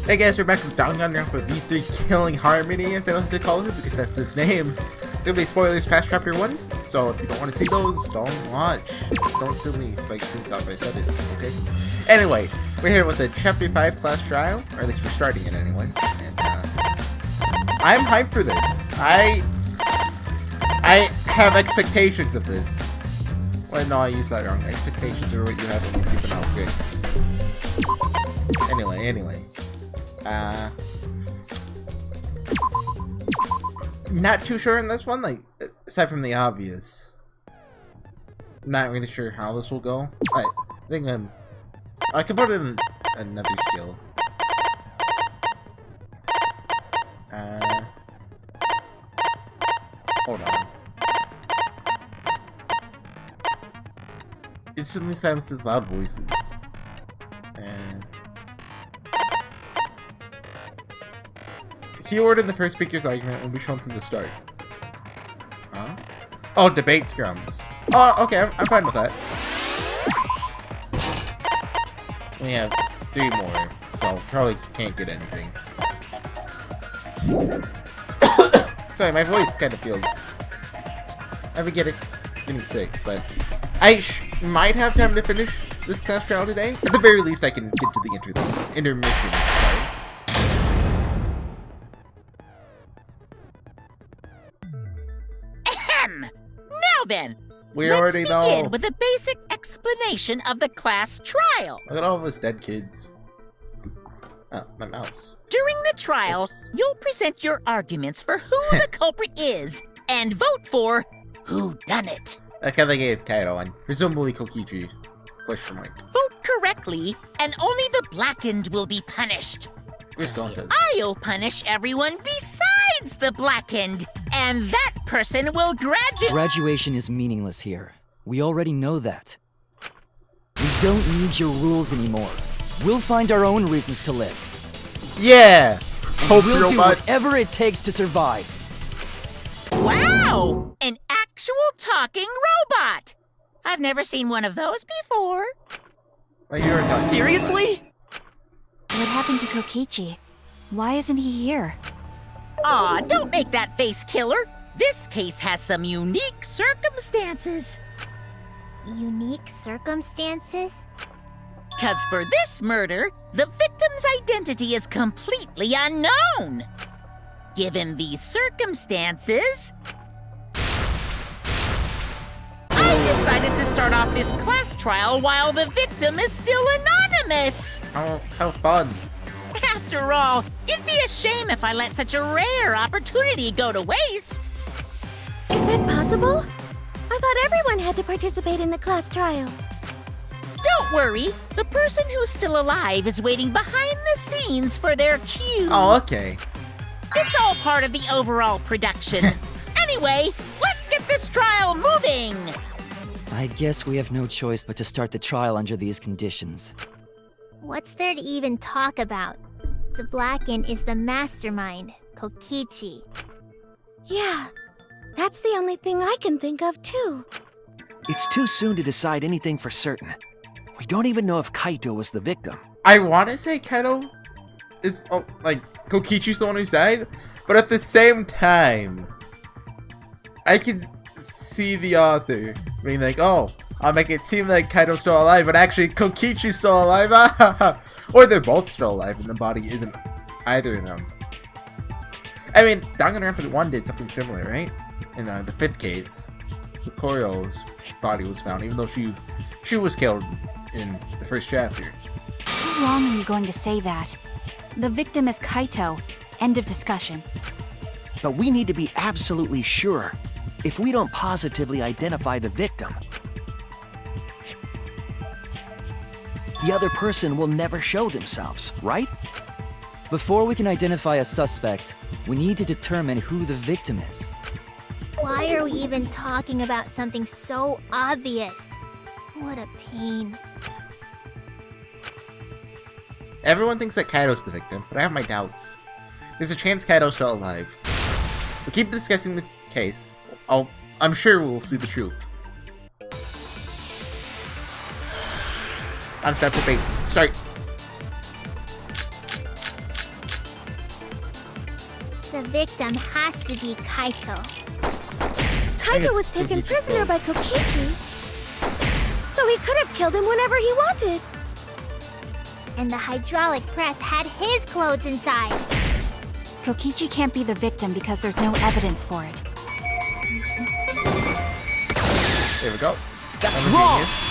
Hey guys, we're back with Danganronpa V3 Killing Harmony, as I like to call it, because that's his name. It's gonna be spoilers past chapter 1, so if you don't want to see those, don't watch. Don't sue me, Spike Streets off, I said it, okay? Anyway, we're here with the chapter 5 class trial, or at least we're starting it anyway. And, I'm hyped for this. I have expectations of this. Well, no, I used that wrong. Expectations are what you have when you keep an outfit. Anyway. Not too sure in this one, like, aside from the obvious. Not really sure how this will go. I think I can put in another skill. Hold on. Instantly silences loud voices. And the keyword in the first speaker's argument will be shown from the start. Huh? Oh, debate scrums. Oh, okay, I'm fine with that. We have 3 more, so probably can't get anything. Sorry, my voice kind of feels... I've been getting sick, but I might have time to finish this class trial today. At the very least, I can get to the intermission. Sorry. Ahem! Now then, Let's begin with a basic explanation of the class trial. Look at all of us dead kids. Oh, my mouse. During the trial, you'll present your arguments for who the culprit is, and vote for whodunit. I kind of gave Kaito one. Presumably Kokichi. Question mark. Vote correctly, and only the blackened will be punished. Where's Gontas? I'll punish everyone besides the blackened, and that person will graduate. Graduation is meaningless here. We already know that. We don't need your rules anymore. We'll find our own reasons to live. Yeah! And we'll do whatever it takes to survive. Wow! An actual talking robot! I've never seen one of those before. Seriously? What happened to Kokichi? Why isn't he here? Aw, don't make that face, killer! This case has some unique circumstances. Unique circumstances? 'Cause for this murder, the victim's identity is completely unknown. Given these circumstances, I decided to start off this class trial while the victim is still anonymous. How fun. After all, it'd be a shame if I let such a rare opportunity go to waste. Is that possible? I thought everyone had to participate in the class trial. Don't worry, the person who's still alive is waiting behind the scenes for their cue. Oh, okay. It's all part of the overall production. Anyway, let's get this trial moving! I guess we have no choice but to start the trial under these conditions. What's there to even talk about? The Blackened is the mastermind, Kokichi. Yeah, that's the only thing I can think of too. It's too soon to decide anything for certain. We don't even know if Kaito was the victim. I want to say Kaito is, Kokichi's the one who's died, but at the same time, I can see the author being like, oh, I'll make it seem like Kaito's still alive, but actually Kokichi's still alive, or they're both still alive and the body isn't either of them. I mean, Danganronpa 1 did something similar, right? In the 5th case, Koryo's body was found, even though she was killed in the 1st chapter. How long are you going to say that? The victim is Kaito. End of discussion. But we need to be absolutely sure. If we don't positively identify the victim, the other person will never show themselves, right? Before we can identify a suspect, we need to determine who the victim is. Why are we even talking about something so obvious? What a pain. Everyone thinks that Kaito's the victim, but I have my doubts. There's a chance Kaito's still alive. We'll keep discussing the case. I'm sure we'll see the truth. On step debate. Start. The victim has to be Kaito. Kaito was taken prisoner by Kokichi, so he could have killed him whenever he wanted. And the hydraulic press had his clothes inside. Kokichi can't be the victim because there's no evidence for it. There we go. That's wrong! Genius.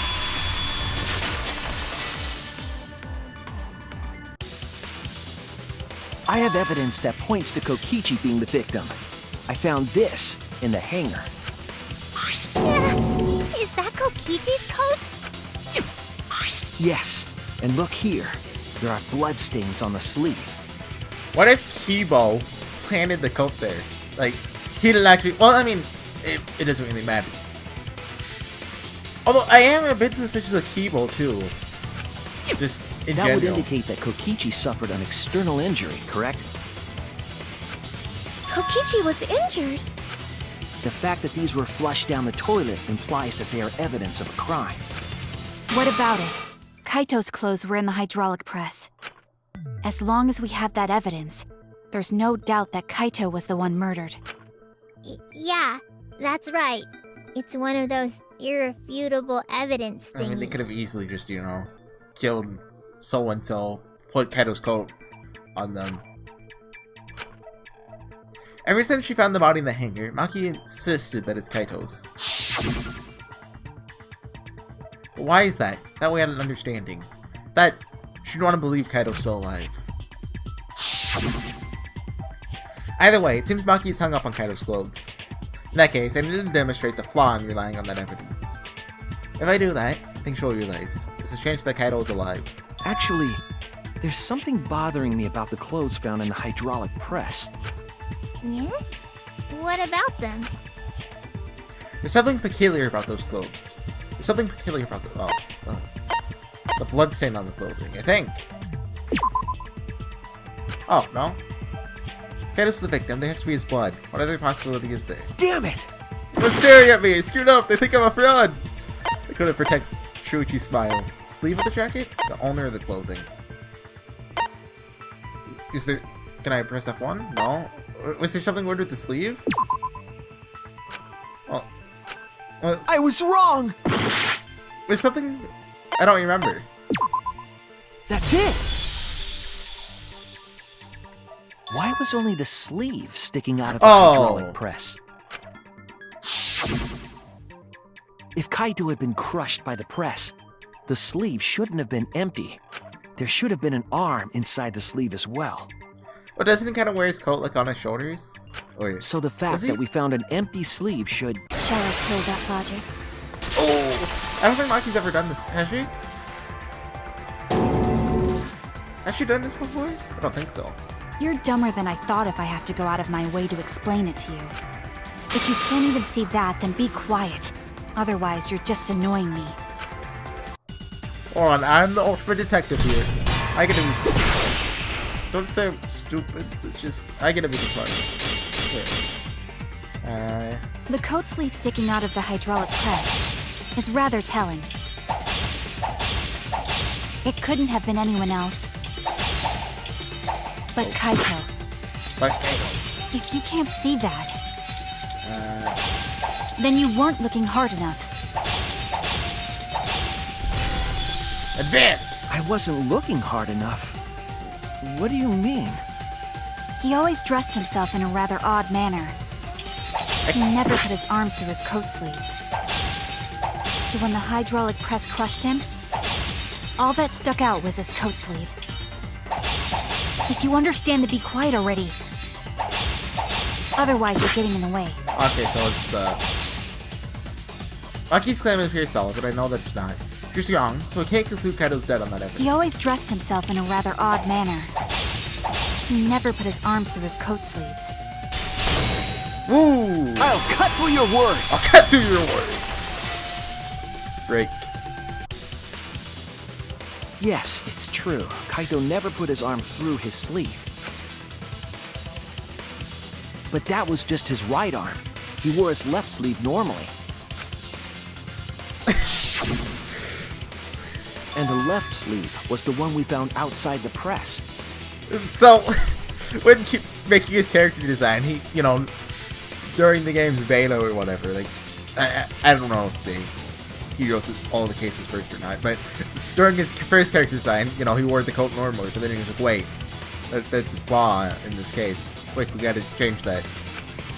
I have evidence that points to Kokichi being the victim. I found this in the hangar. Is that Kokichi's coat? Yes, and look here. There are bloodstains on the sleeve. What if Kibo planted the coat there? Like, he didn't actually. Well, I mean, it doesn't really matter. Although I am a bit suspicious of Kibo too. Just in That general. would indicate that Kokichi suffered an external injury, correct? Kokichi was injured. The fact that these were flushed down the toilet implies that they are evidence of a crime. What about it? Kaito's clothes were in the hydraulic press. As long as we have that evidence, there's no doubt that Kaito was the one murdered. Yeah, that's right. It's one of those irrefutable evidence I mean, they thingies. could have easily just, you know, killed so and so, put Kaito's coat on them. Ever since she found the body in the hangar, Maki insisted that it's Kaito's. But why is that? That way I had an understanding. That she'd want to believe Kaito's still alive. Either way, it seems Maki is hung up on Kaito's clothes. In that case, I need to demonstrate the flaw in relying on that evidence. If I do that, I think she'll realize there's a chance that Kaito is alive. Actually, there's something bothering me about the clothes found in the hydraulic press. Yeah? What about them? There's something peculiar about those clothes. There's something peculiar about the bloodstain on the clothing, I think. Oh, no? Kaito's the victim. There has to be his blood. What other possibility is there? Damn it! They're staring at me! I screwed up! They think I'm a fraud! I couldn't protect Shuichi's smile. Sleeve of the jacket? The owner of the clothing. Is there... Can I press F1? No? Was there something weird with the sleeve? Well, I was wrong! there's something... I don't remember. That's it! Why was only the sleeve sticking out of the hydraulic press? If Kaito had been crushed by the press, the sleeve shouldn't have been empty. There should have been an arm inside the sleeve as well. Well, doesn't he kind of wear his coat like on his shoulders? Wait. So the fact that we found an empty sleeve should... Shall I kill that logic? Oh! I don't think Maki's ever done this. Has she? Has she done this before? I don't think so. You're dumber than I thought if I have to go out of my way to explain it to you. If you can't even see that, then be quiet. Otherwise, you're just annoying me. Hold on, I'm the ultimate detective here. I get to be stupid. Don't say I'm stupid. It's just I get to be smart. Here. The coat sleeve sticking out of the hydraulic press is rather telling. It couldn't have been anyone else. But Kaito. But If you can't see that, then you weren't looking hard enough. advance! I wasn't looking hard enough. What do you mean? He always dressed himself in a rather odd manner. He never put his arms through his coat sleeves. So when the hydraulic press crushed him, all that stuck out was his coat sleeve. If you understand to be quiet already. Otherwise, you're getting in the way. Okay, so it's the... Maki's claim appears solid, but I know that it's not. She's young, so we can't conclude Kaito's dead on that evidence. He always dressed himself in a rather odd manner. He never put his arms through his coat sleeves. Woo! I'll cut through your words! I'll cut through your words! Break. Yes, it's true. Kaito never put his arm through his sleeve. But that was just his right arm. He wore his left sleeve normally. And the left sleeve was the one we found outside the press. So, when making his character design, he, you know, during the game's beta or whatever, like, I don't know if he wrote all the cases first or not, but during his first character design, you know, he wore the coat normally, but then he was like, wait, that's a flaw in this case. Quick, we gotta change that.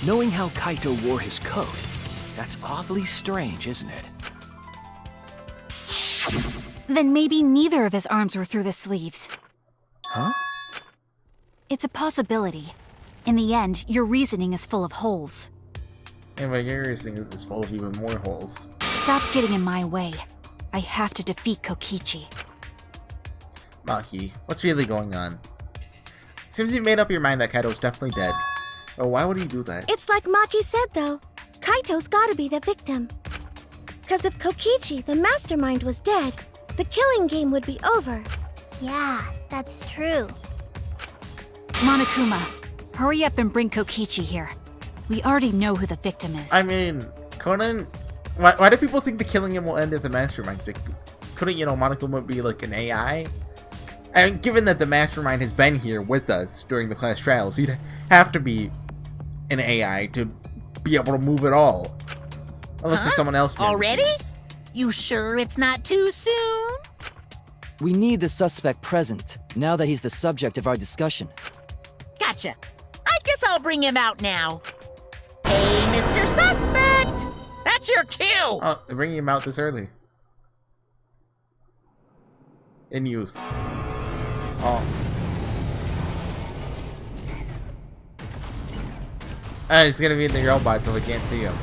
Knowing how Kaito wore his coat, that's awfully strange, isn't it? Then maybe neither of his arms were through the sleeves. Huh? It's a possibility. In the end, your reasoning is full of holes. And my reasoning is full of even more holes. Stop getting in my way. I have to defeat Kokichi. Maki, what's really going on? Seems you made up your mind that Kaito's definitely dead. Oh, why would he do that? It's like Maki said, though. Kaito's gotta be the victim. Because if Kokichi, the mastermind, was dead, the killing game would be over. Yeah, that's true. Monokuma, hurry up and bring Kokichi here. We already know who the victim is. I mean, Conan, why do people think the killing him will end at the mastermind? Like, couldn't, you know, Monokuma be like an AI? And given that the mastermind has been here with us during the class trials, he'd have to be an AI to be able to move at all. Unless there's someone else behind the Already? scenes. You sure it's not too soon? We need the suspect present, now that he's the subject of our discussion. Gotcha. I guess I'll bring him out now. Hey, Mr. Suspect! That's your cue! Oh, they're bringing him out this early. In use. Oh. He's gonna be in the robot, so we can't see him.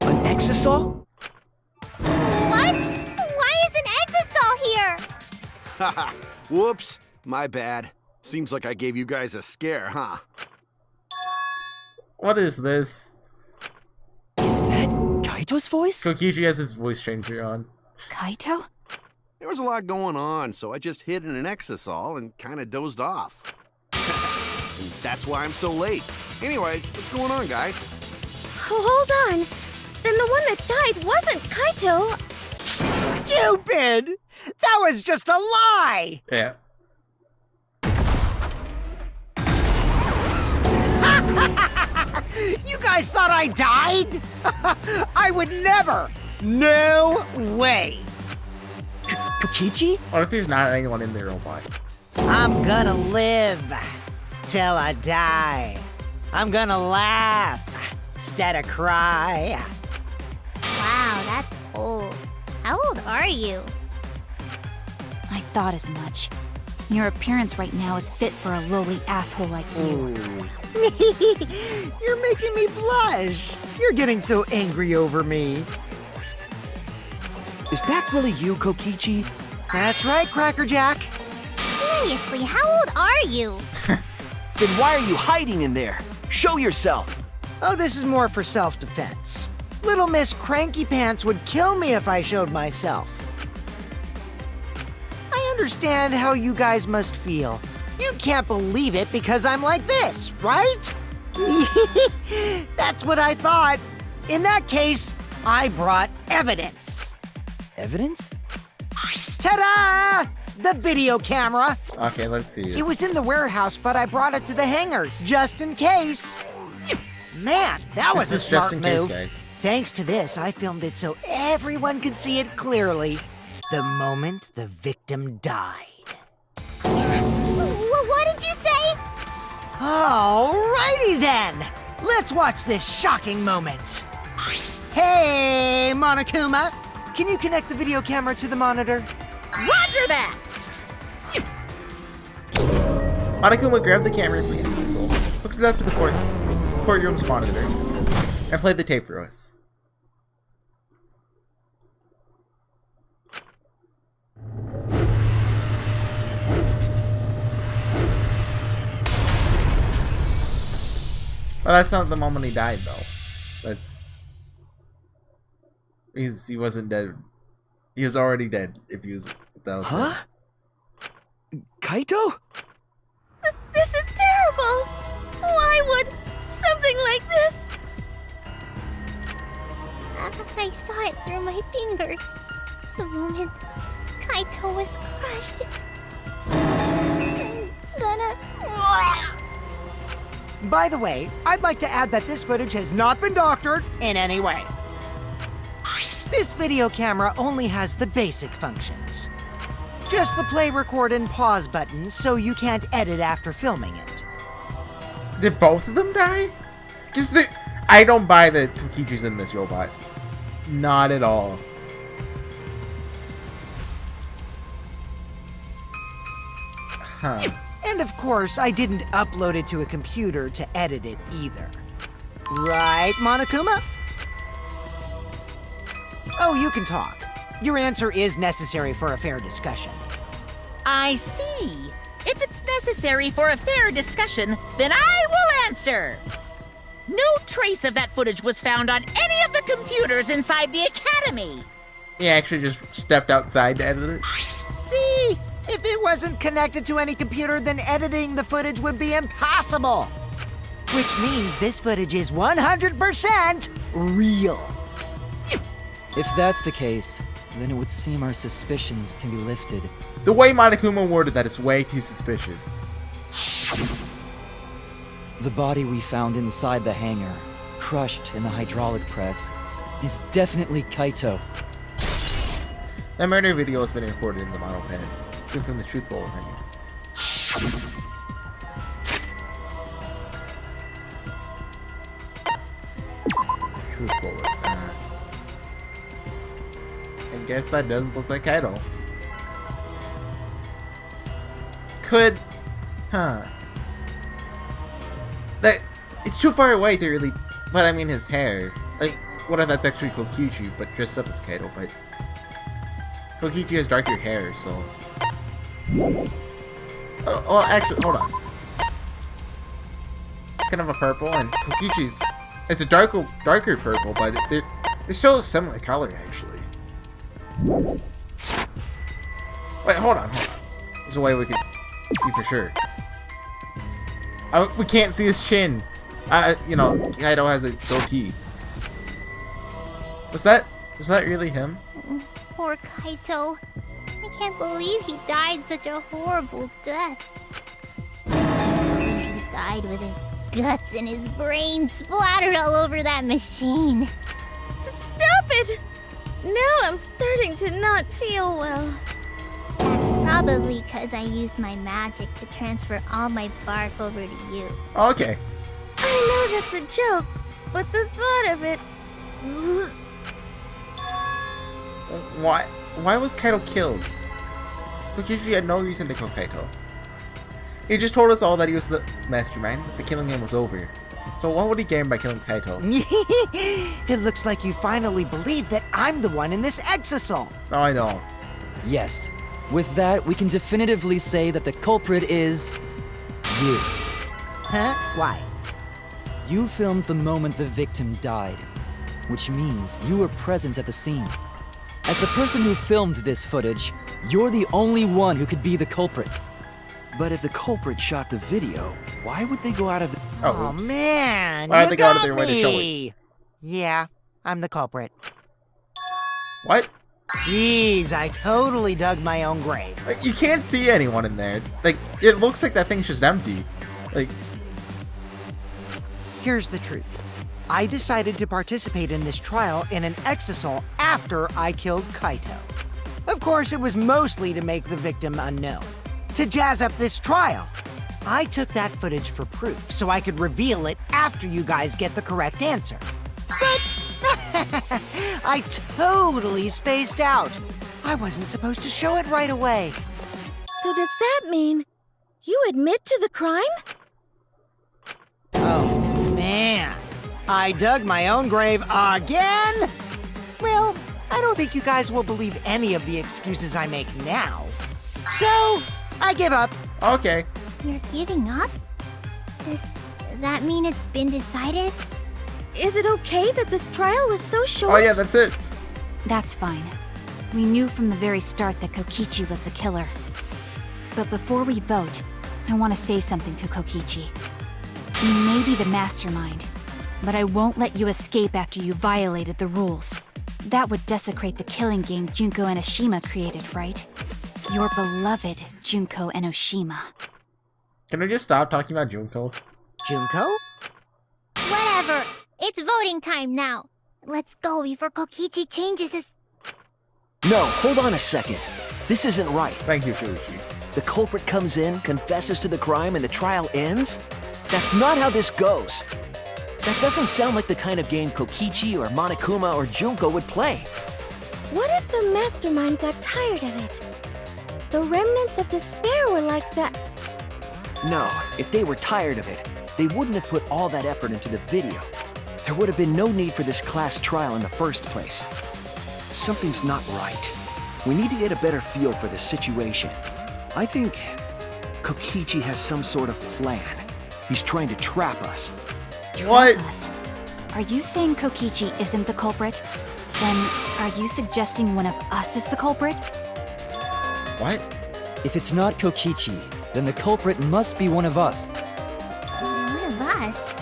An exisal? What? Why is an exisal here? Haha, whoops, my bad. Seems like I gave you guys a scare, huh? What is this? Is that Kaito's voice? Kokichi has his voice changer on. Kaito? There was a lot going on, so I just hid in an exisal and kind of dozed off. And that's why I'm so late. Anyway, what's going on, guys? Oh, hold on. Then the one that died wasn't Kaito. Stupid! That was just a lie! Yeah. You guys thought I died? I would never! No way! Kokichi? What if there's not anyone in the robot? I'm gonna live till I die. I'm gonna laugh instead of cry. Wow, that's old. How old are you? I thought as much. Your appearance right now is fit for a lowly asshole like you. You're making me blush. You're getting so angry over me. Is that really you, Kokichi? That's right, Cracker Jack. Seriously, how old are you? Then why are you hiding in there? Show yourself! Oh, this is more for self-defense. Little Miss Cranky Pants would kill me if I showed myself. I understand how you guys must feel. You can't believe it because I'm like this, right? That's what I thought. In that case, I brought evidence. Evidence? Ta-da! The video camera. Okay, let's see. It was in the warehouse, but I brought it to the hangar, just in case. Man, that was a This is just smart in case, move. guy. Thanks to this, I filmed it so everyone could see it clearly. The moment the victim died. What did you say? Alrighty then! Let's watch this shocking moment. Hey, Monokuma! Can you connect the video camera to the monitor? Roger that! Monokuma grabbed the camera from the console, hooked it up to the courtroom's monitor, and played the tape for us. Well, that's not the moment he died, though. That's... He wasn't dead. He was already dead, if he was... If that was Huh? Kaito? This is terrible. Why would something like this? I saw it through my fingers. The moment Kaito was crushed. I'm gonna... By the way, I'd like to add that this footage has not been doctored in any way. This video camera only has the basic functions. Just the play, record, and pause buttons, so you can't edit after filming it. Did both of them die? Because I don't buy that Kokichi's in this robot. Not at all. Huh. And of course, I didn't upload it to a computer to edit it either. Right, Monokuma? Oh, you can talk. Your answer is necessary for a fair discussion. I see. If it's necessary for a fair discussion, then I will answer. No trace of that footage was found on any of the computers inside the academy. He actually just stepped outside to edit it. See? If it wasn't connected to any computer, then editing the footage would be impossible. Which means this footage is 100% real. If that's the case, then it would seem our suspicions can be lifted. The way Monokuma worded that is way too suspicious. The body we found inside the hangar, crushed in the hydraulic press, is definitely Kaito. That murder video has been recorded in the model pen. From the truth bowl menu. Truth bullet. I guess that does look like Kaito. Could, huh? That it's too far away to really. But I mean, his hair. Like, what if that's actually Kokichi, but dressed up as Kaito? But Kokichi has darker hair, so. Oh, actually, hold on. It's kind of a purple, and Kokichi's... It's a darker purple, but they're still a similar color, actually. Wait, hold on. There's a way we can see for sure. We can't see his chin. You know, Kaito has a goatee. Was that really him? Poor Kaito. I can't believe he died such a horrible death. I can't believe he died with his guts and his brains splattered all over that machine. Stop it! Now I'm starting to not feel well. That's probably because I used my magic to transfer all my barf over to you. Oh, okay. I know that's a joke, but the thought of it... Why was Kaito killed? Kokichi had no reason to kill Kaito. He just told us all that he was the mastermind, the killing game was over. So what would he gain by killing Kaito? It looks like you finally believe that I'm the one in this exasol. Oh, I know. Yes. With that, we can definitively say that the culprit is... you. Huh? Why? You filmed the moment the victim died, which means you were present at the scene. As the person who filmed this footage, you're the only one who could be the culprit. But if the culprit shot the video, why would they go out of the... Oh oops. man, Why would you they go out of got their way to show it? me. Yeah, I'm the culprit. What? Jeez, I totally dug my own grave. Like, you can't see anyone in there. Like, it looks like that thing's just empty. Like... Here's the truth. I decided to participate in this trial in an exasol after I killed Kaito. Of course, it was mostly to make the victim unknown. To jazz up this trial. I took that footage for proof, so I could reveal it after you guys get the correct answer. But I totally spaced out. I wasn't supposed to show it right away. So does that mean you admit to the crime? Oh, man. I dug my own grave again? Well, I don't think you guys will believe any of the excuses I make now. So, I give up. Okay. You're giving up? Does that mean it's been decided? Is it okay that this trial was so short? Oh yeah, that's it. That's fine. We knew from the very start that Kokichi was the killer. But before we vote, I want to say something to Kokichi. You may be the mastermind, but I won't let you escape after you violated the rules. That would desecrate the killing game Junko Enoshima created, right? Your beloved Junko Enoshima. Can we just stop talking about Junko? Junko? Whatever. It's voting time now. Let's go before Kokichi changes his... No, hold on a second. This isn't right. Thank you, Shuichi. The culprit comes in, confesses to the crime, and the trial ends? That's not how this goes. That doesn't sound like the kind of game Kokichi or Monokuma or Junko would play. What if the mastermind got tired of it? The remnants of despair were like that. No, if they were tired of it, they wouldn't have put all that effort into the video. There would have been no need for this class trial in the first place. Something's not right. We need to get a better feel for this situation. I think Kokichi has some sort of plan. He's trying to trap us. What? Trap us? Are you saying Kokichi isn't the culprit? Then are you suggesting one of us is the culprit? What? If it's not Kokichi, then the culprit must be one of us. One of us?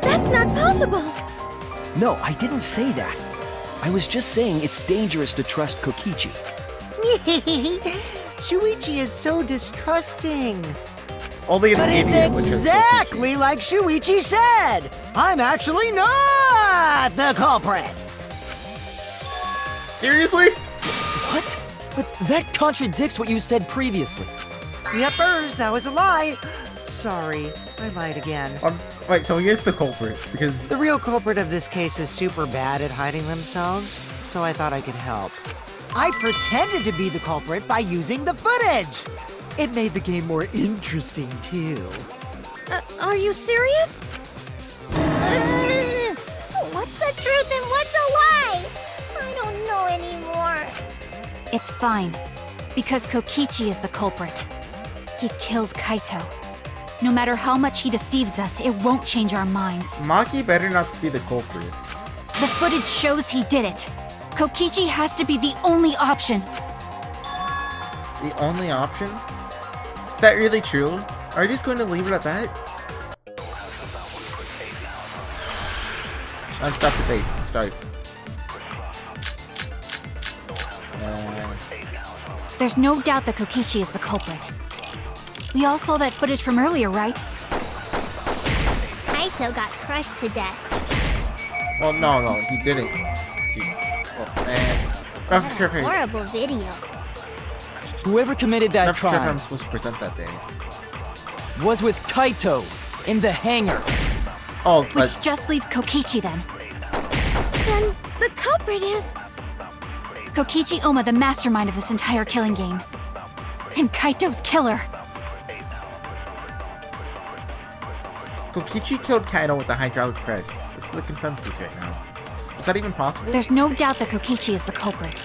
That's not possible! No, I didn't say that. I was just saying it's dangerous to trust Kokichi. Shuichi is so distrusting. Only an But it's idiot would trust exactly like Shuichi said! I'm actually not the culprit! Kokichi. Seriously? What? But that contradicts what you said previously. Yepers, that was a lie. Sorry, I lied again. Wait, so he is the culprit, because... The real culprit of this case is super bad at hiding themselves, so I thought I could help. I pretended to be the culprit by using the footage! It made the game more interesting, too. Are you serious? What's the truth and what's a lie? I don't know anymore. It's fine, because Kokichi is the culprit. He killed Kaito. No matter how much he deceives us, it won't change our minds. Maki better not be the culprit. The footage shows he did it. Kokichi has to be the only option. The only option? Is that really true? Are you just going to leave it at that? Stop debate. Start. There's no doubt that Kokichi is the culprit. We all saw that footage from earlier, right? Kaito got crushed to death. Well, no, he didn't. I'm not sure if Horrible video. Whoever committed that I'm crime supposed to present that day. was with Kaito in the hangar. Oh, Which but just leaves Kokichi then. Then the culprit is... Kokichi Oma, the mastermind of this entire killing game. And Kaito's killer. Kokichi killed Kaito with a hydraulic press. This is the consensus right now. Is that even possible? There's no doubt that Kokichi is the culprit.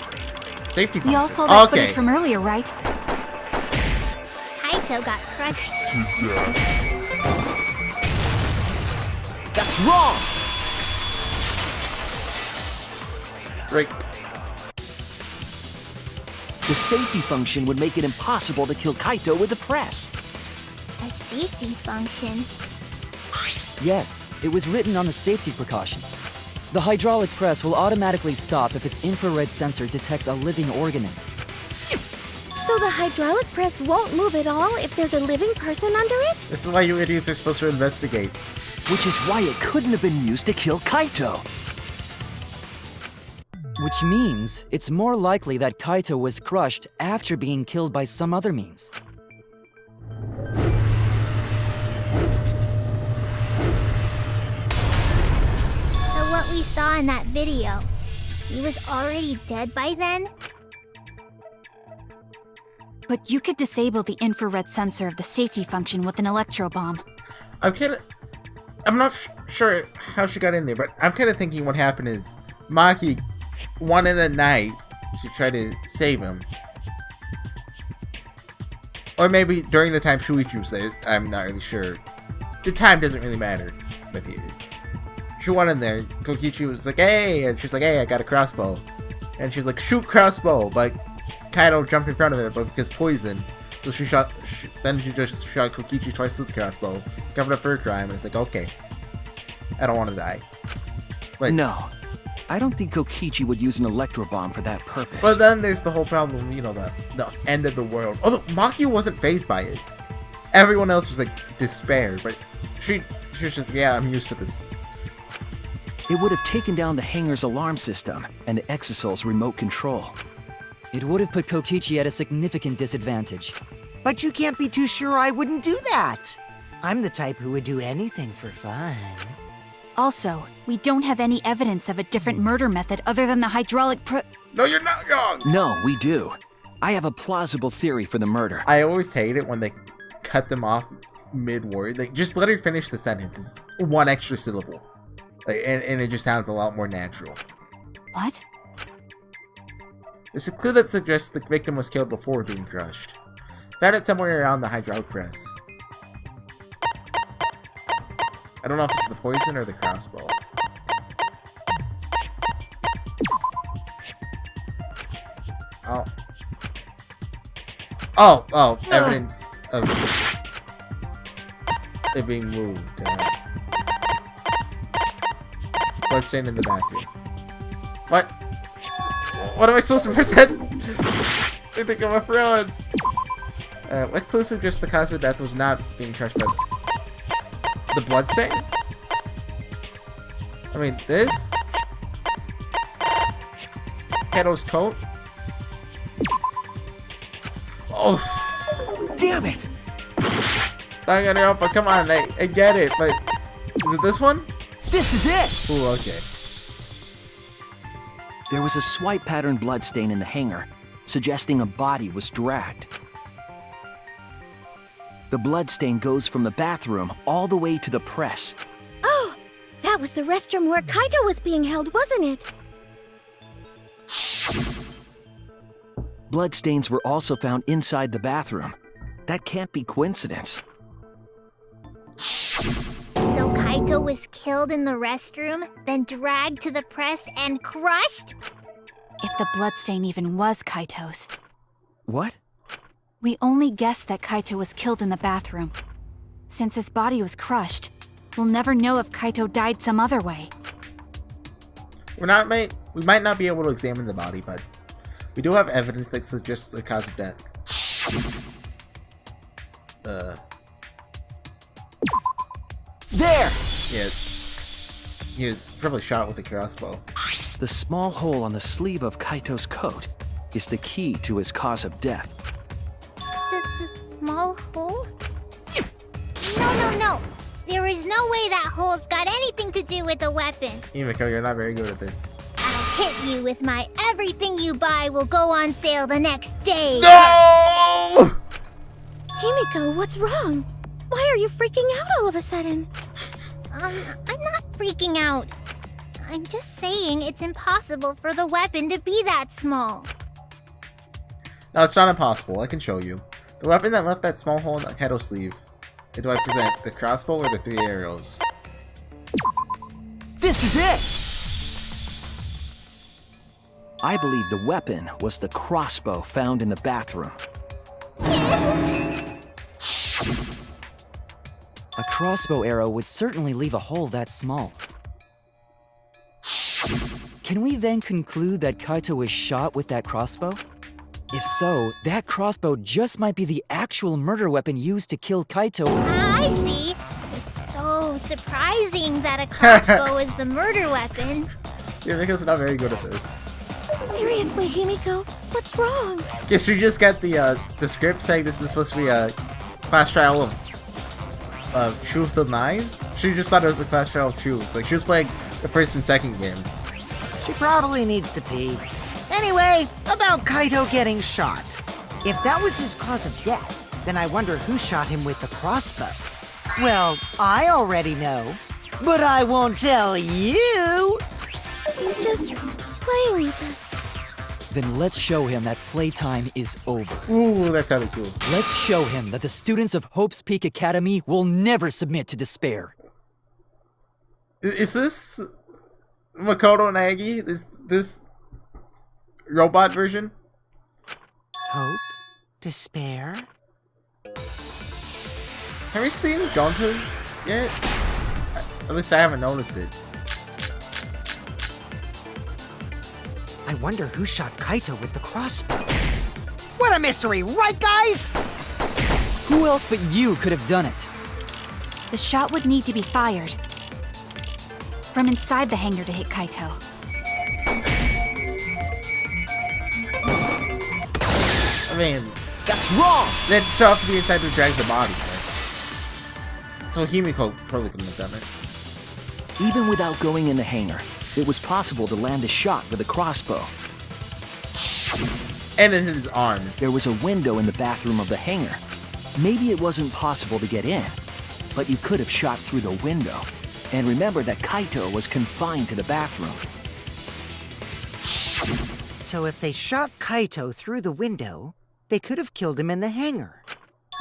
Safety We all function. saw that Okay. footage from earlier, right? Kaito got crushed. That's wrong! Right. The safety function would make it impossible to kill Kaito with the press. A safety function. Yes, it was written on the safety precautions. The hydraulic press will automatically stop if its infrared sensor detects a living organism. So the hydraulic press won't move at all if there's a living person under it? This is why you idiots are supposed to investigate. Which is why it couldn't have been used to kill Kaito. Which means it's more likely that Kaito was crushed after being killed by some other means. So what we saw in that video, he was already dead by then? But you could disable the infrared sensor of the safety function with an electro bomb. I'm not sure how she got in there, but I'm kind of thinking what happened is Maki won in the night to try to save him. Or maybe during the time Shuichi was there. I'm not really sure. The time doesn't really matter with you. She went in there. Kokichi was like, hey! And she's like, hey, I got a crossbow. And she's like, shoot crossbow! But Kaito jumped in front of her, but because poison. So then she just shot Kokichi twice with the crossbow. Covered up for her crime, and it's like, okay. I don't want to die. But No. I don't think Kokichi would use an electro bomb for that purpose. But then there's the whole problem, you know, the end of the world. Although Maki wasn't fazed by it. Everyone else was like despair, but she was just, yeah, I'm used to this. It would have taken down the hangar's alarm system and the Exosol's remote control. It would have put Kokichi at a significant disadvantage. But you can't be too sure I wouldn't do that. I'm the type who would do anything for fun. Also, we don't have any evidence of a different murder method other than the hydraulic No, you're not wrong! No, we do. I have a plausible theory for the murder. I always hate it when they cut them off mid-word. Like, just let her finish the sentence. It's one extra syllable. Like, and it just sounds a lot more natural. What? There's a clue that suggests the victim was killed before being crushed. Found it somewhere around the hydraulic press. I don't know if it's the poison or the crossbow. Oh, evidence of it being moved. Bloodstain in the bathroom. What? What am I supposed to present? I think I'm a fraud. What clue suggests the cause of death was not being crushed by the bloodstain? I mean, this? Keto's coat? Oh! Damn it! Danganronpa, come on, I get it, but is it this one? This is it! Ooh, okay. There was a swipe pattern bloodstain in the hangar, suggesting a body was dragged. The bloodstain goes from the bathroom all the way to the press. Oh, that was the restroom where Kaito was being held, wasn't it? Bloodstains were also found inside the bathroom. That can't be coincidence. So Kaito was killed in the restroom, then dragged to the press and crushed? If the bloodstain even was Kaito's. What? We only guessed that Kaito was killed in the bathroom. Since his body was crushed, we'll never know if Kaito died some other way. We might not be able to examine the body, but we do have evidence that suggests the cause of death. There! He was probably shot with a crossbow. The small hole on the sleeve of Kaito's coat is the key to his cause of death. Small hole? No. There is no way that hole's got anything to do with the weapon. Himiko, you're not very good at this. I'll hit you with my everything you buy will go on sale the next day. No! Himiko, what's wrong? Why are you freaking out all of a sudden? I'm not freaking out. I'm just saying it's impossible for the weapon to be that small. No, it's not impossible. I can show you. The weapon that left that small hole in the Kaito sleeve. Do I present the crossbow or the 3 arrows? This is it! I believe the weapon was the crossbow found in the bathroom. A crossbow arrow would certainly leave a hole that small. Can we then conclude that Kaito was shot with that crossbow? If so, that crossbow just might be the actual murder weapon used to kill Kaito. I see. It's so surprising that a crossbow is the murder weapon. Yeah, Miko's not very good at this. Seriously, Himiko, what's wrong? Guess you just got the script saying this is supposed to be a class trial of Truth or Lies? She just thought it was a class trial of Truth. Like, she was playing the first and second game. She probably needs to pee. Anyway, about Kaito getting shot. If that was his cause of death, then I wonder who shot him with the crossbow. Well, I already know, but I won't tell you. He's just playing with us. Then let's show him that playtime is over. Ooh, that sounded cool. Let's show him that the students of Hope's Peak Academy will never submit to despair. Is this Makoto and Aggie? Is this robot version? Hope? Despair? Have you seen Gonta's yet? At least I haven't noticed it. I wonder who shot Kaito with the crossbow. What a mystery, right guys? Who else but you could have done it? The shot would need to be fired from inside the hangar to hit Kaito. I mean, That's wrong! they'd still have to be inside to drag the body, right? So Himiko probably couldn't have done it. Even without going in the hangar, it was possible to land a shot with a crossbow. And in his arms. There was a window in the bathroom of the hangar. Maybe it wasn't possible to get in, but you could have shot through the window. And remember that Kaito was confined to the bathroom. So if they shot Kaito through the window, they could have killed him in the hangar.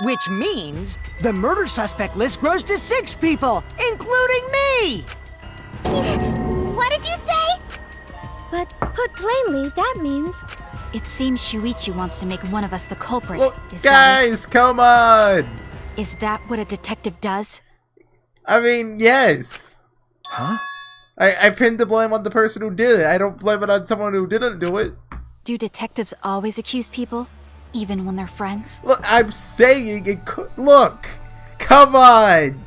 Which means the murder suspect list grows to 6 people, including me! What did you say? But put plainly, that means It seems HorseyEatYou wants to make one of us the culprit. Look, Is that guys, come on! it? Is that what a detective does? I mean, yes. Huh? I pinned the blame on the person who did it. I don't blame it on someone who didn't do it. Do detectives always accuse people, even when they're friends? Look, I'm saying it could. Look! Come on!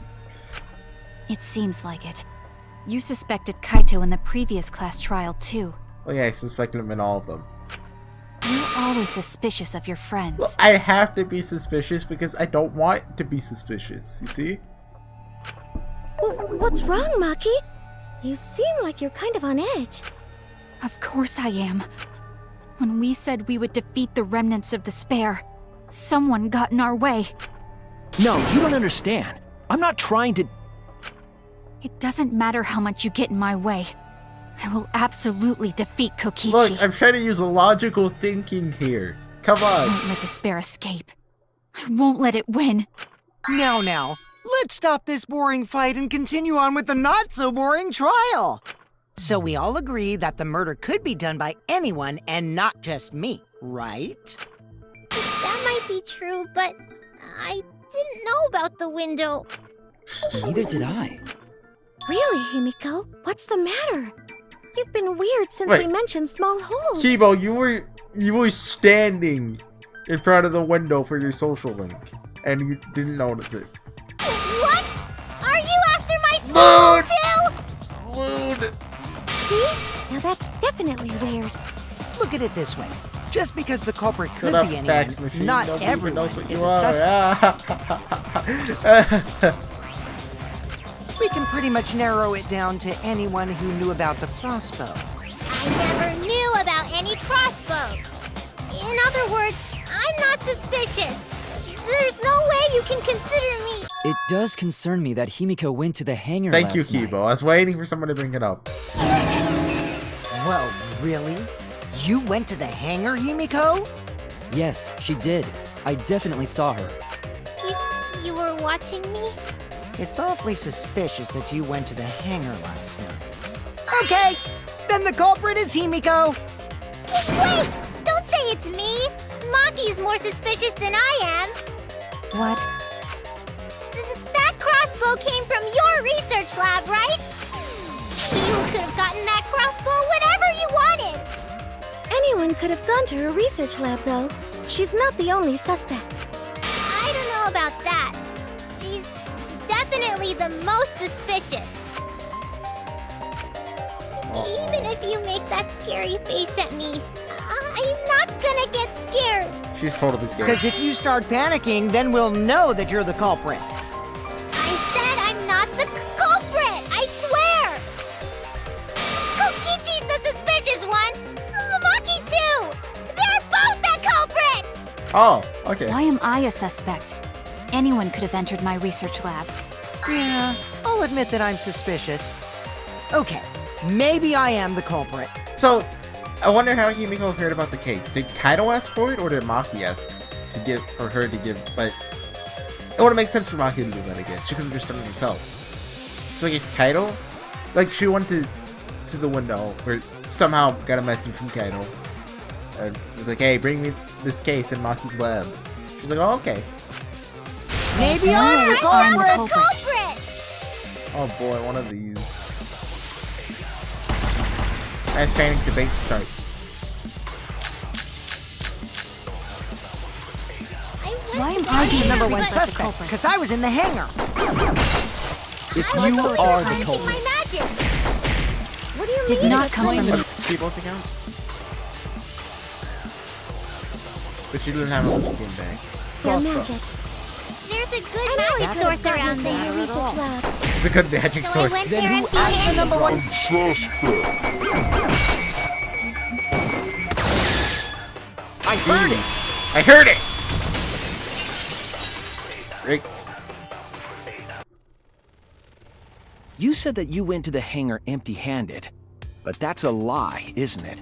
It seems like it. You suspected Kaito in the previous class trial, too. Oh yeah, I suspected him in all of them. You're always suspicious of your friends. Well, I have to be suspicious because I don't want to be suspicious, you see? What's wrong, Maki? You seem like you're kind of on edge. Of course I am. When we said we would defeat the remnants of despair, someone got in our way. No, you don't understand. I'm not trying to... It doesn't matter how much you get in my way. I will absolutely defeat Kokichi. Look, I'm trying to use logical thinking here. Come I on. won't let despair escape. I won't let it win. Now, let's stop this boring fight and continue on with the not-so-boring trial. So we all agree that the murder could be done by anyone and not just me, right? That might be true, but I didn't know about the window. Neither did I. Really, Himiko? What's the matter? You've been weird since Wait. we mentioned small holes. Kibo, you were standing in front of the window for your social link, and you didn't notice it. What? Are you after my small Loot! too? Lewd! See? Now that's definitely weird. Look at it this way. Just because the culprit could Shut up, be anyone, fax machine. not Nobody even everyone knows what is you a are. suspect. We can pretty much narrow it down to anyone who knew about the crossbow. I never knew about any crossbows. In other words, I'm not suspicious. There's no way you can consider me. It does concern me that Himiko went to the hangar Thank you, last night. Kibo. I was waiting for someone to bring it up. Well, really? You went to the hangar, Himiko? Yes, she did. I definitely saw her. You were watching me? It's awfully suspicious that you went to the hangar last night. Okay, then the culprit is Himiko. Wait! Don't say it's me! Maki's more suspicious than I am. What? That crossbow came from your research lab, right? You could have gotten that crossbow whenever you wanted. Anyone could have gone to her research lab, though. She's not the only suspect. I don't know about that. She's definitely the most suspicious. Even if you make that scary face at me, I'm not gonna get scared. She's totally scared. Because if you start panicking, then we'll know that you're the culprit. I said I'm not the culprit! I swear! Kokichi's the suspicious one! Maki too! They're both the culprits! Oh, okay. Why am I a suspect? Anyone could have entered my research lab. Yeah, I'll admit that I'm suspicious. Okay, maybe I am the culprit. So, I wonder how Himiko heard about the case. Did Kaito ask for it, or did Maki ask for her to give? But it would make sense for Maki to do that, I guess. She could have just done it herself. So I guess Kaito, like she went to the window, or somehow got a message from Kaito, and was like, "Hey, bring me this case in Maki's lab." She's like, "Oh, okay." Maybe I'm the culprit! Culprit! Oh boy, one of these. Nice panic debate to start. Why am I'm I being the number treated one like the suspect, culprit? because I was in the hangar. If I you was only are the practicing culprit, my magic. What do you Did mean? not it's come like- from me. What's Kibo's account? But she didn't have a game bag. They're magic. There's a good I knew magic I source could've around gotten it from there. your research lab. It's a good magic So I source. went Then there who empty-handed. The number one. I heard it! I heard it! Rick. You said that you went to the hangar empty-handed. But that's a lie, isn't it?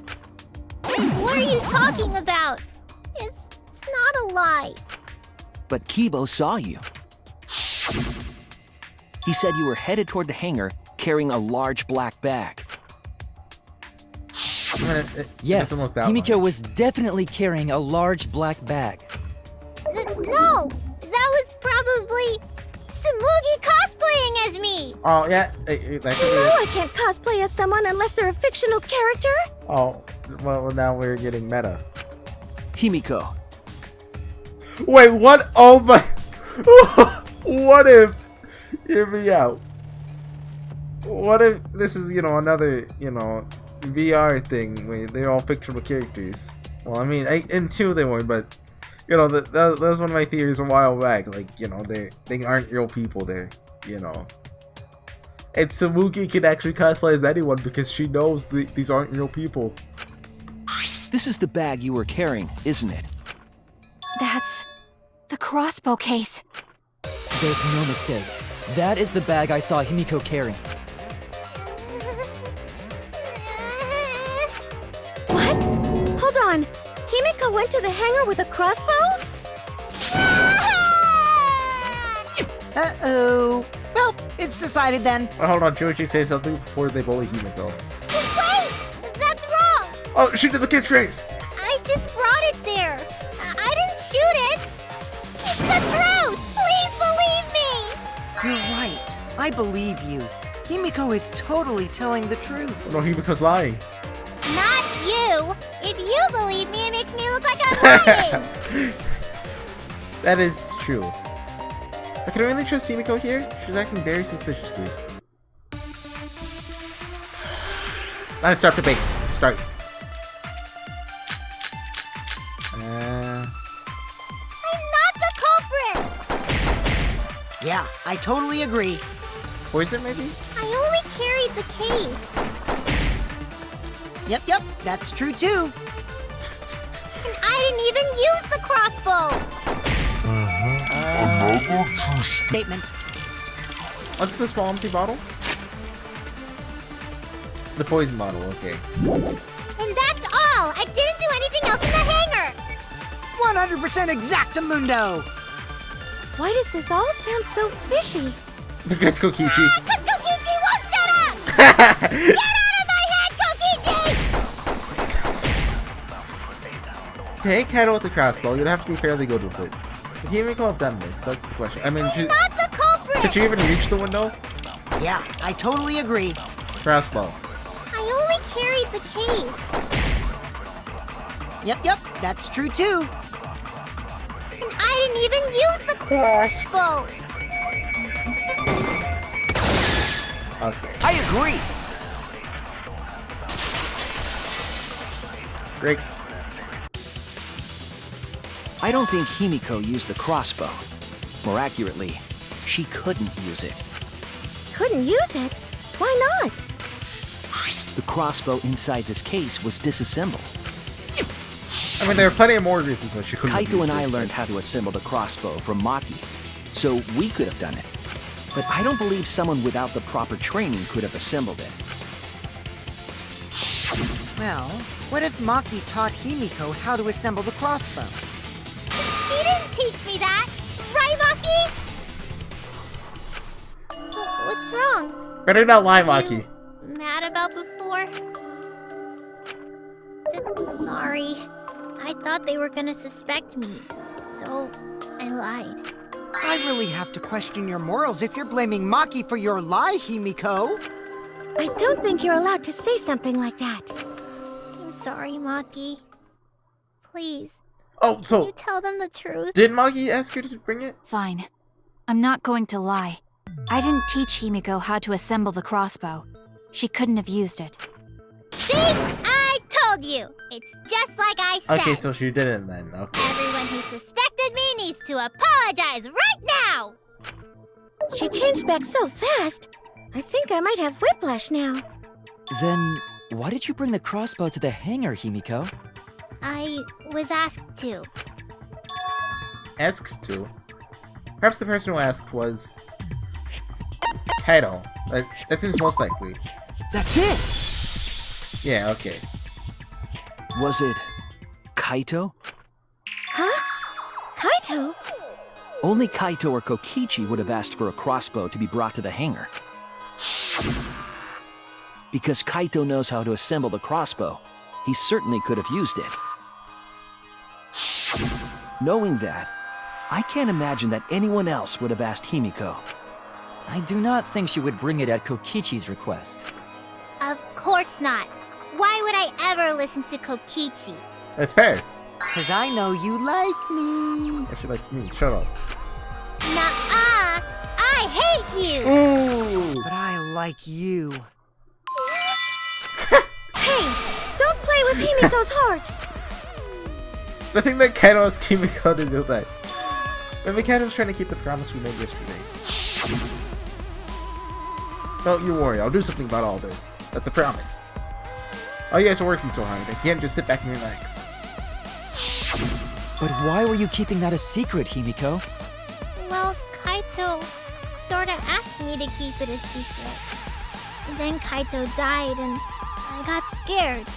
What are you talking about? It's not a lie. But Kibo saw you. He said you were headed toward the hangar carrying a large black bag. I mean, it yes, doesn't look that Himiko long. was definitely carrying a large black bag. No, that was probably Tsumugi cosplaying as me. Oh, yeah. That could You be- know I can't cosplay as someone unless they're a fictional character. Oh, well, now we're getting meta. Himiko, Wait, what? Oh my. What if. Hear me out. What if this is, another, VR thing where they're all fictional characters? Well, I mean, in 2 they weren't, but, that was one of my theories a while back. Like, they aren't real people there, And Tsumugi can actually cosplay as anyone because she knows these aren't real people. this is the bag you were carrying, isn't it? That's the crossbow case. There's no mistake. That is the bag I saw Himiko carrying. What? Hold on. Himiko went to the hangar with a crossbow? Uh-oh. Well, it's decided then. Oh, hold on, Joichi say something before they bully Himiko. Wait, that's wrong. Oh, she did the catchphrase! I just brought it there. I didn't shoot it. It's the truth. Please believe me. You're right. I believe you. Himiko is totally telling the truth. No, Himiko's lying. Not you. If you believe me, it makes me look like I'm lying. That is true. But can I really trust Himiko here? She's acting very suspiciously. Let's start the bait. Start. I'm not the culprit. Yeah, I totally agree. Poison, maybe? I only carried the case. Yep, that's true too. And I didn't even use the crossbow. Statement. What's the small empty bottle? It's the poison bottle, okay. And that's all. I didn't do anything else in the hangar. 100% exactamundo. Why does this all sound so fishy? Because Kokichi. Because Kokichi won't shut up. Get out of my head, Kokichi! Take Kaito with the crossbow, you'd have to be fairly good with it. Could Himiko have done this? That's the question. I mean, I'm not the culprit. could she even reach the window? Yeah, I totally agree. Crossbow. I only carried the case. Yep, that's true too. And I didn't even use the crossbow. Okay. I agree! Great. I don't think Himiko used the crossbow. More accurately, she couldn't use it. Couldn't use it? Why not? The crossbow inside this case was disassembled. I mean, there are plenty of more reasons why she couldn't have Kaito used and I it. learned how to assemble the crossbow from Maki, so we could have done it. But I don't believe someone without the proper training could have assembled it. Well, what if Maki taught Himiko how to assemble the crossbow? She didn't teach me that. Right, Maki? What's wrong? Better not lie, Maki. Mad about before? Sorry. I thought they were gonna suspect me, so I lied. I really have to question your morals if you're blaming Maki for your lie, Himiko. I don't think you're allowed to say something like that. I'm sorry, Maki. Please. Oh, You so tell them the truth. did Magi ask her to bring it? Fine. I'm not going to lie. I didn't teach Himiko how to assemble the crossbow. She couldn't have used it. See? I told you. It's just like I said. Okay, so she didn't then. Okay. Everyone who suspected me needs to apologize right now. She changed back so fast. I think I might have whiplash now. Then, why did you bring the crossbow to the hangar, Himiko? I was asked to. Asked to. Perhaps the person who asked was Kaito. That seems most likely. That's it! Yeah, okay. Was it Kaito? Huh? Kaito? Only Kaito or Kokichi would have asked for a crossbow to be brought to the hangar. Because Kaito knows how to assemble the crossbow, he certainly could have used it. Knowing that, I can't imagine that anyone else would have asked Himiko. I do not think she would bring it at Kokichi's request. Of course not. Why would I ever listen to Kokichi? That's fair. Cause I know you like me. She likes me. Shut up. Nuh-uh. I hate you. Ooh. But I like you. Hey, don't play with Himiko's heart. The thing that Kaito asked Himiko to do that. Maybe Kaito's trying to keep the promise we made yesterday. Don't you worry, I'll do something about all this. That's a promise. Oh, you guys are working so hard. I can't just sit back and relax. But why were you keeping that a secret, Himiko? Well, Kaito sorta asked me to keep it a secret. Then Kaito died and I got scared.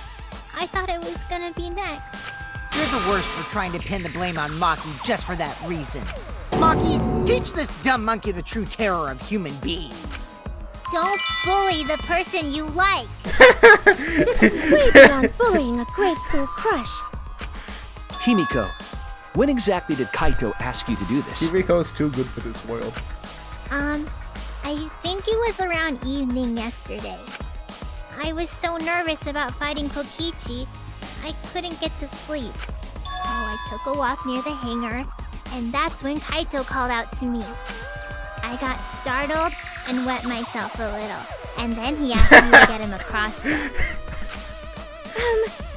I thought it was gonna be next. You're the worst for trying to pin the blame on Maki just for that reason. Maki, teach this dumb monkey the true terror of human beings. Don't bully the person you like. This is way beyond bullying a grade school crush. Himiko, when exactly did Kaito ask you to do this? Himiko is too good for this world. I think it was around evening yesterday. I was so nervous about fighting Kokichi, I couldn't get to sleep. So I took a walk near the hangar, and that's when Kaito called out to me. I got startled and wet myself a little, and then he asked me to get him a crossbow.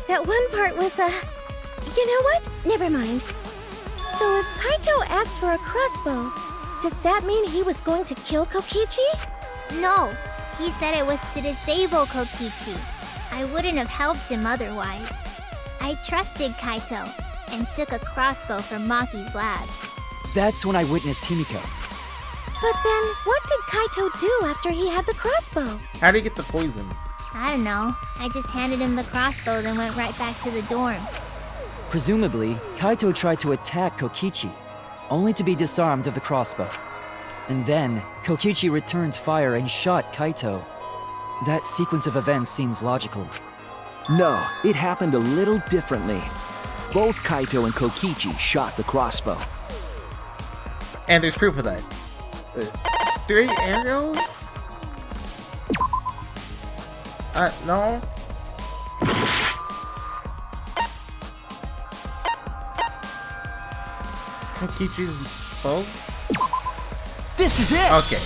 That one part was, you know what? Never mind. So if Kaito asked for a crossbow, does that mean he was going to kill Kokichi? No, he said it was to disable Kokichi. I wouldn't have helped him otherwise. I trusted Kaito and took a crossbow from Maki's lab. That's when I witnessed Himiko. But then, what did Kaito do after he had the crossbow? How do you get the poison? I don't know. I just handed him the crossbow, then went right back to the dorms. Presumably, Kaito tried to attack Kokichi, only to be disarmed of the crossbow. And then, Kokichi returned fire and shot Kaito. That sequence of events seems logical. No, it happened a little differently. Both Kaito and Kokichi shot the crossbow. And there's proof of that. 3 arrows? No. Kokichi's bugs? This is it! Okay.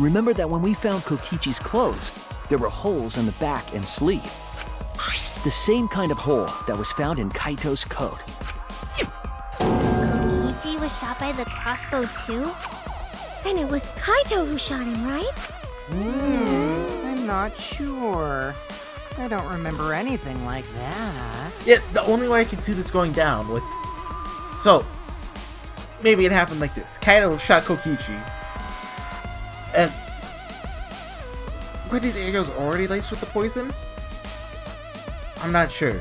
Remember that when we found Kokichi's clothes, there were holes in the back and sleeve. The same kind of hole that was found in Kaito's coat. Kokichi was shot by the crossbow too? Then it was Kaito who shot him, right? I'm not sure. I don't remember anything like that. Yeah, the only way I can see this going down with... So, maybe it happened like this. Kaito shot Kokichi. And... were these arrows already laced with the poison? I'm not sure.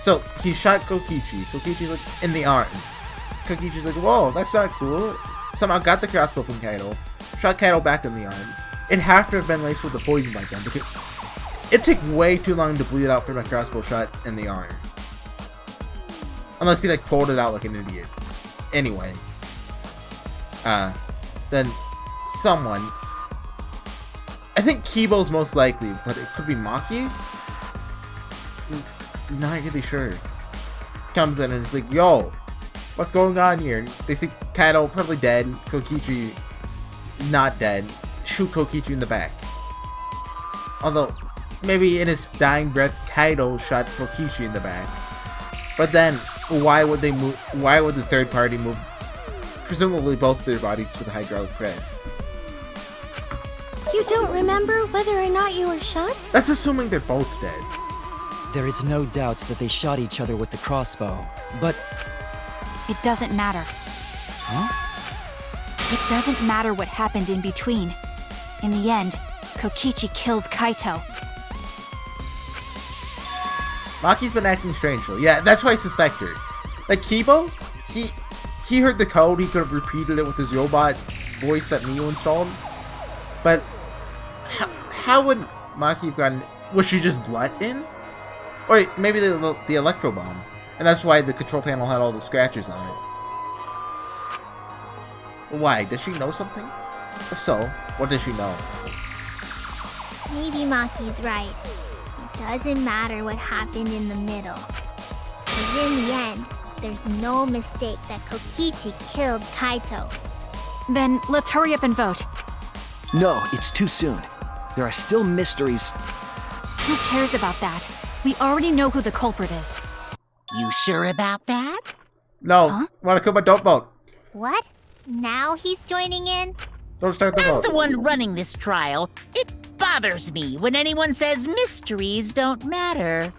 So, he shot Kokichi. Kokichi's like, in the arm. Kokichi's like, whoa, that's not cool. Somehow got the crossbow from Kaito. Shot Kaito back in the arm. It had to have been laced with the poison by then, because it took way too long to bleed out from a crossbow shot in the arm. Unless he like pulled it out like an idiot. Anyway. Then someone... I think Kibo's most likely, but it could be Maki? not really sure. Comes in and is like, yo, what's going on here? And they see Kaido probably dead, Kokichi not dead. Shoot Kokichi in the back. Although, maybe in his dying breath, Kaido shot Kokichi in the back. But then, why would they move? Why would the third party move? Presumably both their bodies to the hydraulic press. You don't remember whether or not you were shot? That's assuming they're both dead. There is no doubt that they shot each other with the crossbow, but... It doesn't matter. Huh? It doesn't matter what happened in between. In the end, Kokichi killed Kaito. Maki's been acting strangely. Yeah, that's why I suspect her. Like Kibo, he heard the code, he could have repeated it with his robot voice that Miyu installed. But how would Maki have gotten... Was she just let in? Or wait, maybe the electro bomb. And that's why the control panel had all the scratches on it. Why? Does she know something? If so, what does she know? Maybe Maki's right. It doesn't matter what happened in the middle. Because in the end, there's no mistake that Kokichi killed Kaito. Then let's hurry up and vote. No, it's too soon. There are still mysteries. Who cares about that? We already know who the culprit is. You sure about that? No. Huh? Monokuma, don't vote. What? Now he's joining in? Don't start the As vote. the one running this trial, it bothers me when anyone says mysteries don't matter.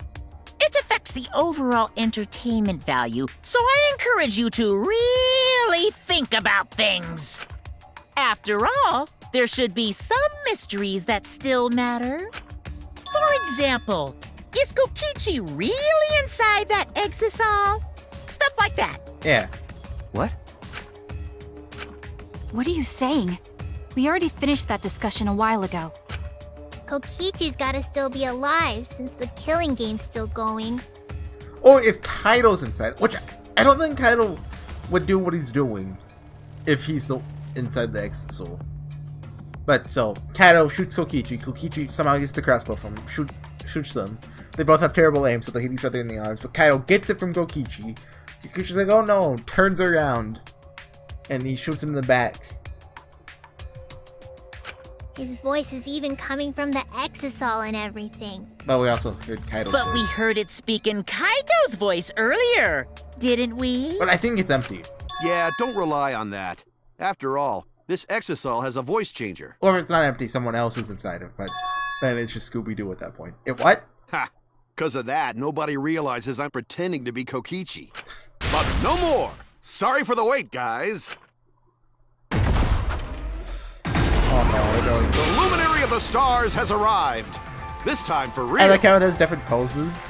It affects the overall entertainment value, so I encourage you to really think about things. After all, there should be some mysteries that still matter. For example, is Kokichi really inside that exisal? Stuff like that. Yeah. What? What are you saying? We already finished that discussion a while ago. Kokichi's gotta still be alive since the killing game's still going. Or if Kaido's inside, which I don't think Kaido would do what he's doing if he's still inside the Exosoul. But so, Kaido shoots Kokichi. Kokichi somehow gets the crossbow from him, shoots them. They both have terrible aim, so they hit each other in the arms. But Kaido gets it from Kokichi. Kokichi's like, oh no, turns around. And he shoots him in the back. His voice is even coming from the exisal and everything. But we also heard Kaido's But voice. we heard it speak in Kaito's voice earlier, didn't we? But I think it's empty. Yeah, don't rely on that. After all, this exisal has a voice changer. Or if it's not empty, someone else is inside it. But then it's just Scooby-Doo at that point. It what? Ha! Because of that, nobody realizes I'm pretending to be Kokichi. But no more! Sorry for the wait, guys! Oh no, we're going. The luminary of the stars has arrived! This time for real! I like how it has different poses.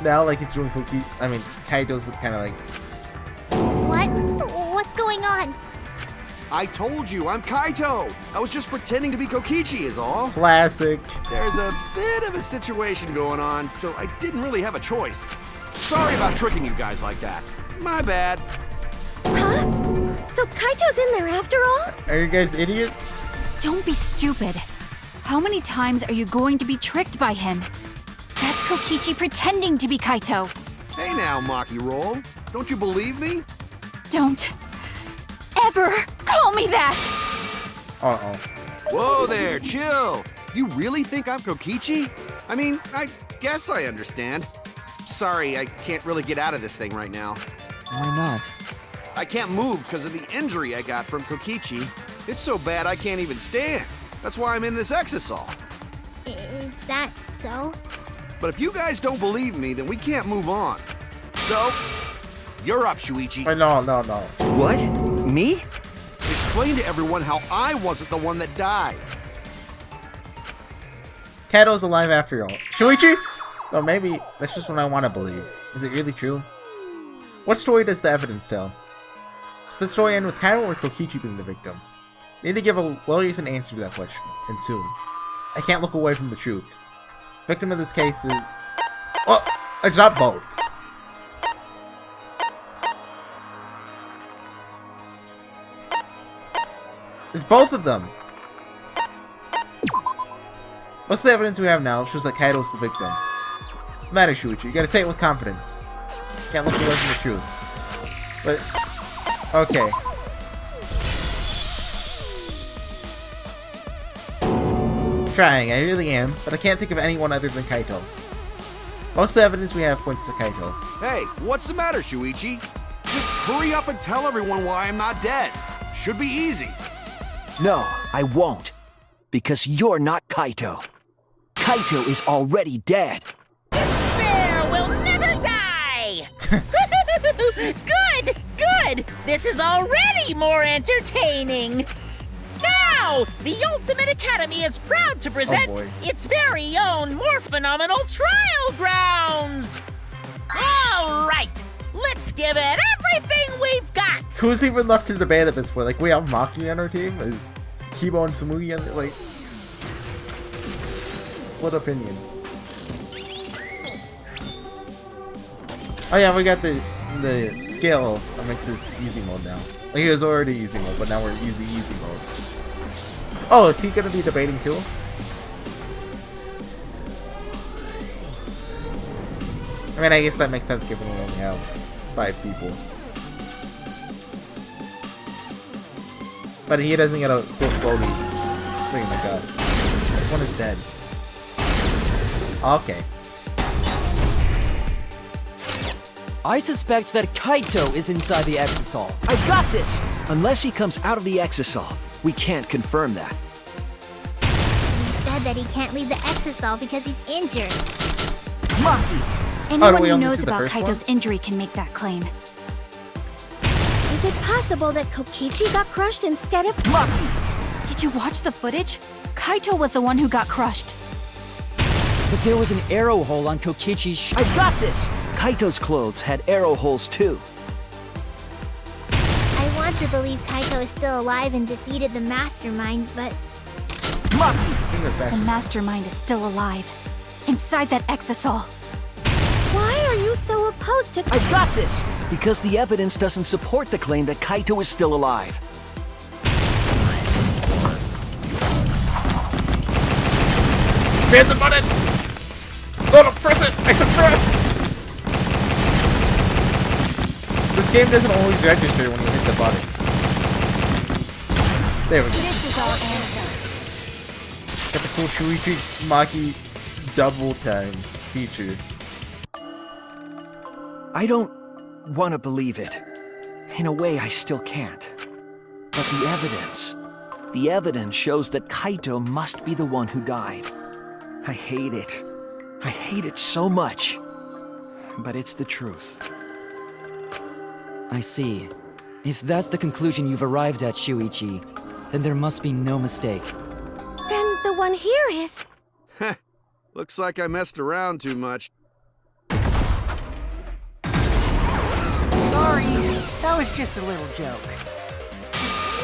Now, like it's doing Kokichi. I mean, Kaito's kind of like. What? What's going on? I told you, I'm Kaito! I was just pretending to be Kokichi is all. Classic. There's a bit of a situation going on, so I didn't really have a choice. Sorry about tricking you guys like that. My bad. Huh? So Kaito's in there after all? Are you guys idiots? Don't be stupid. How many times are you going to be tricked by him? That's Kokichi pretending to be Kaito. Hey now, Maki Roll. Don't you believe me? Don't ever call me that! Uh-oh. Whoa there, chill. You really think I'm Kokichi? I mean, I guess I understand. Sorry, I can't really get out of this thing right now. Why not? I can't move because of the injury I got from Kokichi. It's so bad I can't even stand. That's why I'm in this exisal. Is that so? But if you guys don't believe me, then we can't move on. So, you're up, Shuichi. Wait, no. What? Me? Explain to everyone how I wasn't the one that died. Kaido's alive after all. Shuichi? Well, maybe that's just what I want to believe. Is it really true? What story does the evidence tell? Does the story end with Kaido or Kokichi being the victim? I need to give a well-reasoned answer to that question, and soon. I can't look away from the truth. The victim of this case is... Well, it's not both. It's both of them! Most of the evidence we have now shows that Kaido's the victim. the matter, Shuichi? You gotta say it with confidence. Can't look away from the truth. But, okay. Trying, I really am, but I can't think of anyone other than Kaito. Most of the evidence we have points to Kaito. Hey, what's the matter, Shuichi? Just hurry up and tell everyone why I'm not dead. Should be easy. No, I won't. Because you're not Kaito. Kaito is already dead. Despair will never die! Good, good! This is already more entertaining! Now, the Ultimate Academy is proud to present its very own more phenomenal trial grounds! All right, let's give it everything we've got! Who's even left to debate at this point? Like, we have Maki on our team? Is Kibo and Tsumugi on, like... Split opinion. Oh yeah, we got the scale that makes this easy mode now. Like, it was already easy mode, but now we're easy mode. Oh, is he gonna be debating too? I mean, I guess that makes sense given we only have 5 people. But he doesn't get a full floaty thing like us. This one is dead. Okay. I suspect that Kaito is inside the Exisal. I got this! Unless he comes out of the Exisal, we can't confirm that. He said that he can't leave the Exisal because he's injured. Maki! Anyone who knows about Kaito's injury can make that claim. Is it possible that Kokichi got crushed instead of Maki! Did you watch the footage? Kaito was the one who got crushed. But there was an arrow hole on Kokichi's I got this! Kaito's clothes had arrow holes too. I want to believe Kaito is still alive and defeated the Mastermind, but... Maki! The Mastermind is still alive. Inside that Exisal. why are you so opposed to... I got this! Because the evidence doesn't support the claim that Kaito is still alive. Hit the button! No, don't press it! I said press! This game doesn't always register when you hit the button. There we go. This is our answer. Got the cool Shuichi Maki double time feature. I don't want to believe it. In a way, I still can't. But the evidence shows that Kaito must be the one who died. I hate it. I hate it so much. But it's the truth. I see. If that's the conclusion you've arrived at, Shuichi, then there must be no mistake. Then the one here is... Looks like I messed around too much. Sorry, that was just a little joke.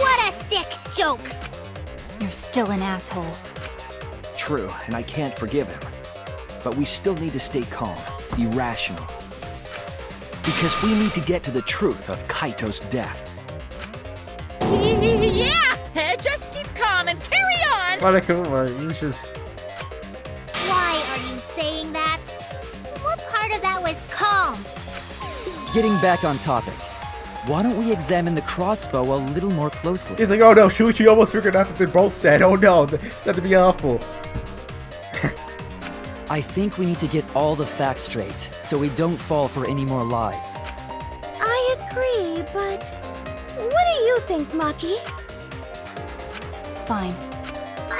What a sick joke! You're still an asshole. True, and I can't forgive him. But we still need to stay calm, be rational. Because we need to get to the truth of Kaito's death. Yeah! Just keep calm and carry on! Monokuma, he's just... Why are you saying that? What part of that was calm? Getting back on topic, why don't we examine the crossbow a little more closely? He's like, oh no, Shuichi almost figured out that they're both dead. Oh no, that'd be awful. I think we need to get all the facts straight, so we don't fall for any more lies. I agree, but... what do you think, Maki? Fine.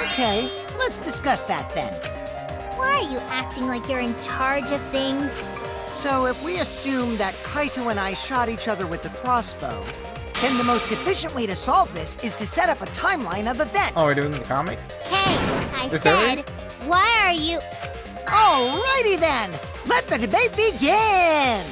Okay, let's discuss that then. Why are you acting like you're in charge of things? So if we assume that Kaito and I shot each other with the crossbow, then the most efficient way to solve this is to set up a timeline of events. Oh, we're doing the comic? Hey, I This said, early? why are you... Alrighty then, let the debate begin!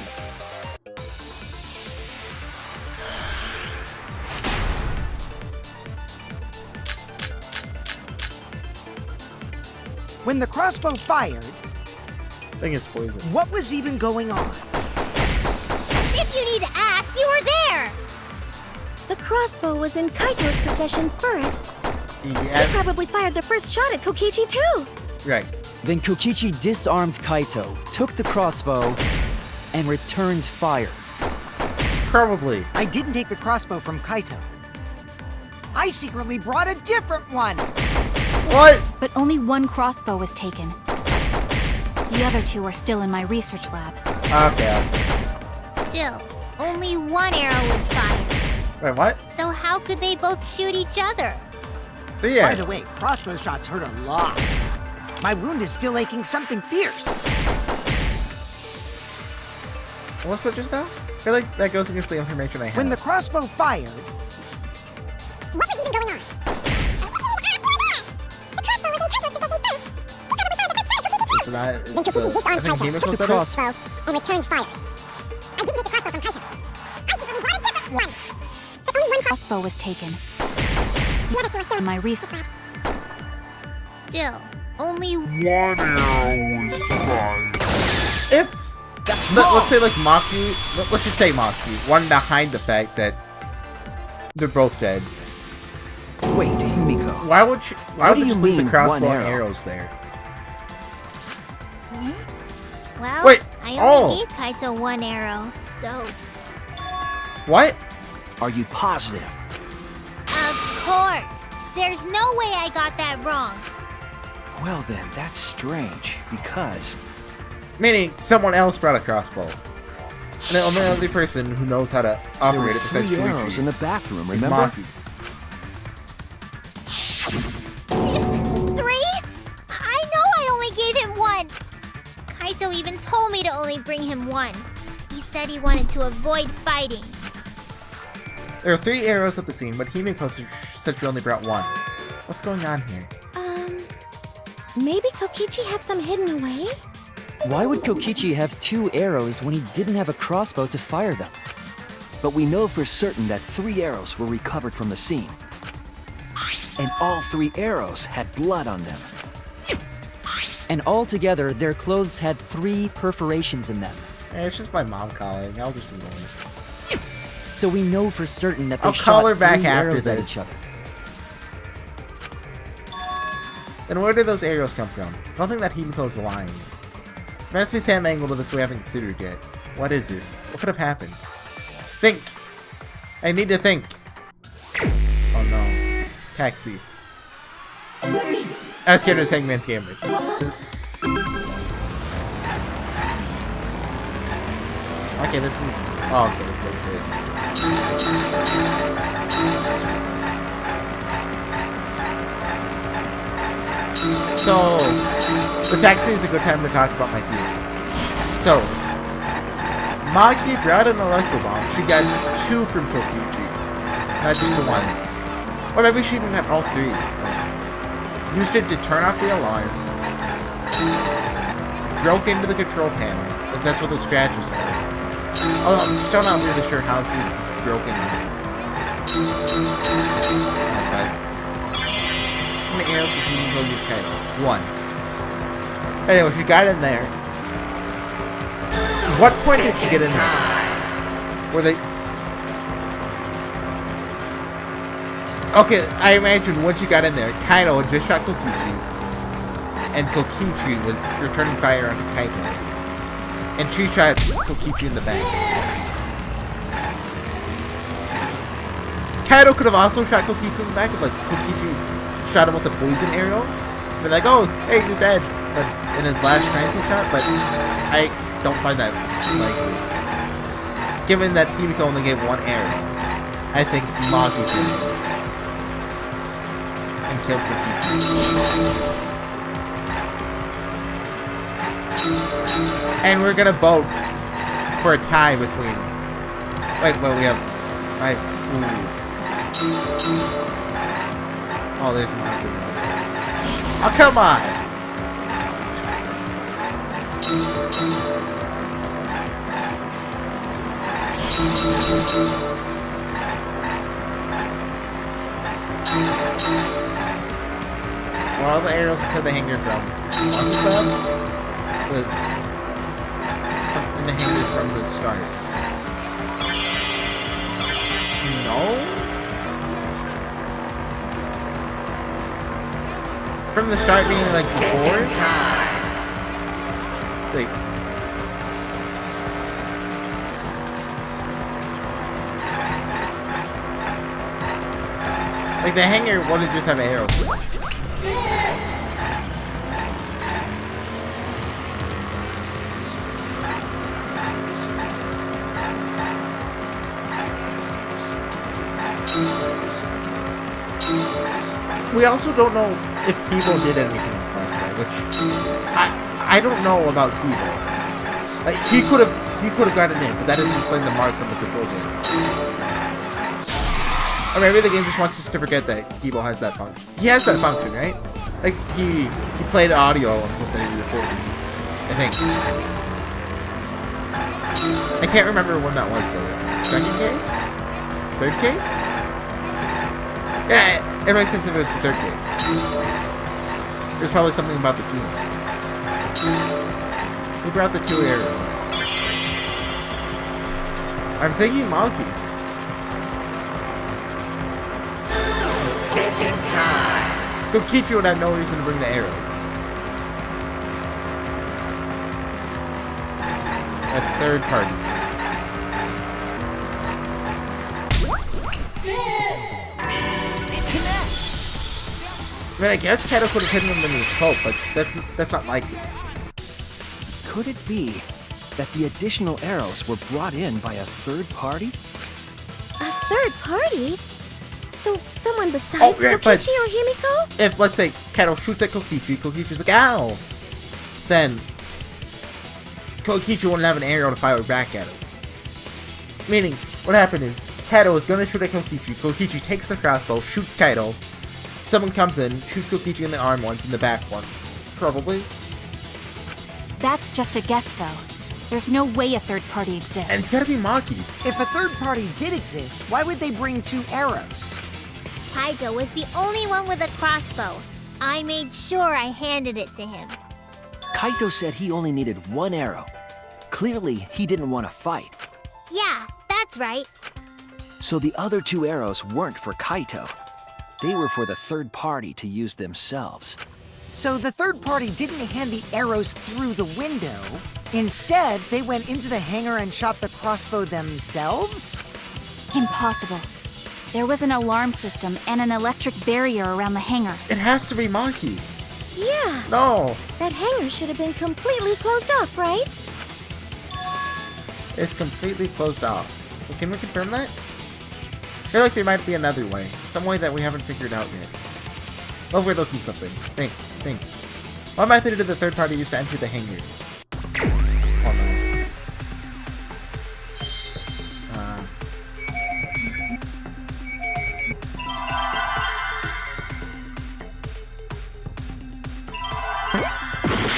When the crossbow fired, I think it's poison. what was even going on? If you need to ask, you were there! The crossbow was in Kaito's possession first. Yeah, He probably fired the first shot at Kokichi too. right. Then Kokichi disarmed Kaito, took the crossbow, and returned fire. Probably. I didn't take the crossbow from Kaito. I secretly brought a different one. What? But only one crossbow was taken. The other two are still in my research lab. Okay. Still, only one arrow was fired. Wait, what? So how could they both shoot each other? Yeah. By the way, crossbow shots hurt a lot. My wound is still aching something fierce. What's that just now? I feel like that goes against the information I have. When the crossbow fired... What was even going on? The crossbow was in Kaito's possession first. He probably fired the first shot at Kokichi. It's not. Then Kokichi disarmed Kaito, Himiko took the said it? crossbow, and returned fire. I didn't take the crossbow from Kaito. I secretly brought a different one. But only one Crossbow was taken. The other two are still In my research lab. Still, only If let's say like Maki, let's just say Maki wanted to hide the fact that they're both dead. Wait, Himiko. Why would she? Why What would do they you just leave the mean, crossbow one and arrow? arrows there? well. Wait, I oh. only gave Kaito one arrow, so What? Are you positive? of course. There's no way I got that wrong. Well then, that's strange, because... Meaning someone else brought a crossbow, and the only other person who knows how to There operate were it besides 3 arrows in Koichi the bathroom, is remember? Maki. 3? I know I only gave him one. Kaito even told me to only bring him one. He said he wanted to avoid fighting. There are 3 arrows at the scene, but Himiko said she only brought 1. What's going on here? Maybe Kokichi had some hidden away? Why would Kokichi have 2 arrows when he didn't have a crossbow to fire them? But we know for certain that 3 arrows were recovered from the scene. And all 3 arrows had blood on them. And altogether, their clothes had 3 perforations in them. It's just my mom calling. I'll just ignore it. So we know for certain that they I'll call her shot back 3 after arrows at this. each other. Then where did those arrows come from? I don't think that Himiko's lying. There must be some angle to this we haven't considered yet. What is it? What could have happened? Think! I need to think! Oh no. Taxi. I was scared it was Hangman's Gambit. Okay, this is... Oh, okay, it's like this. So, the taxi is a good time to talk about my theory. So, Maki brought an electro bomb. She got 2 from Kokichi, not just the 1. Or maybe she even got all 3. Used it to turn off the alarm. Broke into the control panel. Like that's what those scratches are. Although I'm still not really sure how she broke into it. But how many arrows did you go your title? 1. Anyway, she got in there. What point did she get in there? Were they... Okay, I imagine once you got in there, Kaito had just shot Kokichi. And Kokichi was returning fire onto Kaito. And she shot Kokichi in the back. Kaito could have also shot Kokichi in the back if, like, Kokichi shot him with a poison arrow. Be like, oh, hey, you're dead. But in his last strength he shot, but I don't find that likely. Given that Himiko only gave 1 arrow, I think Maki did it. And killed Kokichi. And we're gonna vote for a tie between... Wait, well, we have... Oh, there's Maki. Oh, come on! Where all the arrows to the hanger from? One stuff was in the hanger from the start. No? From the start being like before? Wait. Like, the hangar wouldn't just have arrows. We also don't know if Kibo did anything last night, which I don't know about Kibo. Like, he could have gotten in, but that doesn't explain the marks on the control game. Or maybe the game just wants us to forget that Kibo has that function. He has that function, right? Like, he played audio on what they recorded, I think. I can't remember when that was though. Second case? Third case? Yeah, it makes sense if it was the third case. There's probably something about the scenes. Who brought the 2 arrows? I'm thinking Monkey. Kokichi would have no reason to bring the arrows. A third party. I mean, I guess Kato could have hidden them in his coat, but that's not like it. Could it be that the additional arrows were brought in by a third party? A third party? So someone besides Kokichi or Himiko? If, let's say, Kato shoots at Kokichi, Kokichi's like, ow! Then, Kokichi wouldn't have an arrow to fire back at him. Meaning, what happened is, Kato is gonna shoot at Kokichi, Kokichi takes the crossbow, shoots Kato, someone comes in, shoots Kokichi in the arm once, in the back once. Probably. That's just a guess, though. There's no way a third party exists. And it's gotta be Maki. If a third party did exist, why would they bring 2 arrows? Kaito was the only one with a crossbow. I made sure I handed it to him. Kaito said he only needed 1 arrow. Clearly, he didn't want to fight. Yeah, that's right. So the other 2 arrows weren't for Kaito. They were for the third party to use themselves. So the third party didn't hand the arrows through the window. Instead, they went into the hangar and shot the crossbow themselves? Impossible. There was an alarm system and an electric barrier around the hangar. It has to be Maki. Yeah. No. That hangar should have been completely closed off, right? It's completely closed off. Well, can we confirm that? I feel like there might be another way. Some way that we haven't figured out yet. Overlooking something. Think. What method did the third party use to enter the hangar? Oh no.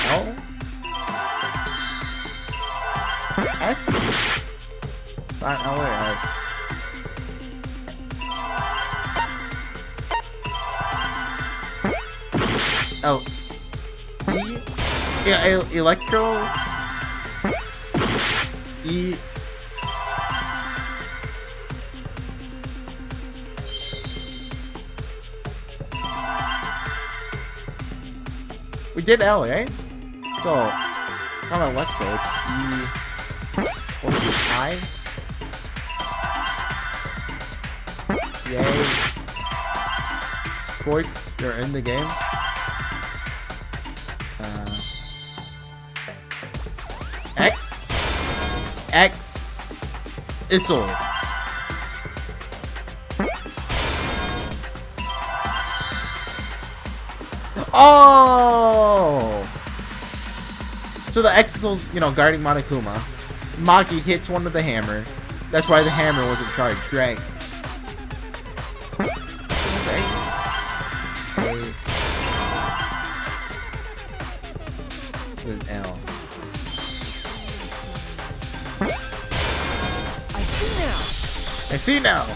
No? S? Not L or S. Oh. E? Yeah, Electro? E. We did L, right? So, on Electro, it's E. What's this? I? Yay. Sports, you're in the game. X. Issel. Oh! So the X-Issel's, guarding Monokuma. Maki hits one with the hammer. That's why the hammer wasn't charged, right? With an L. I see now.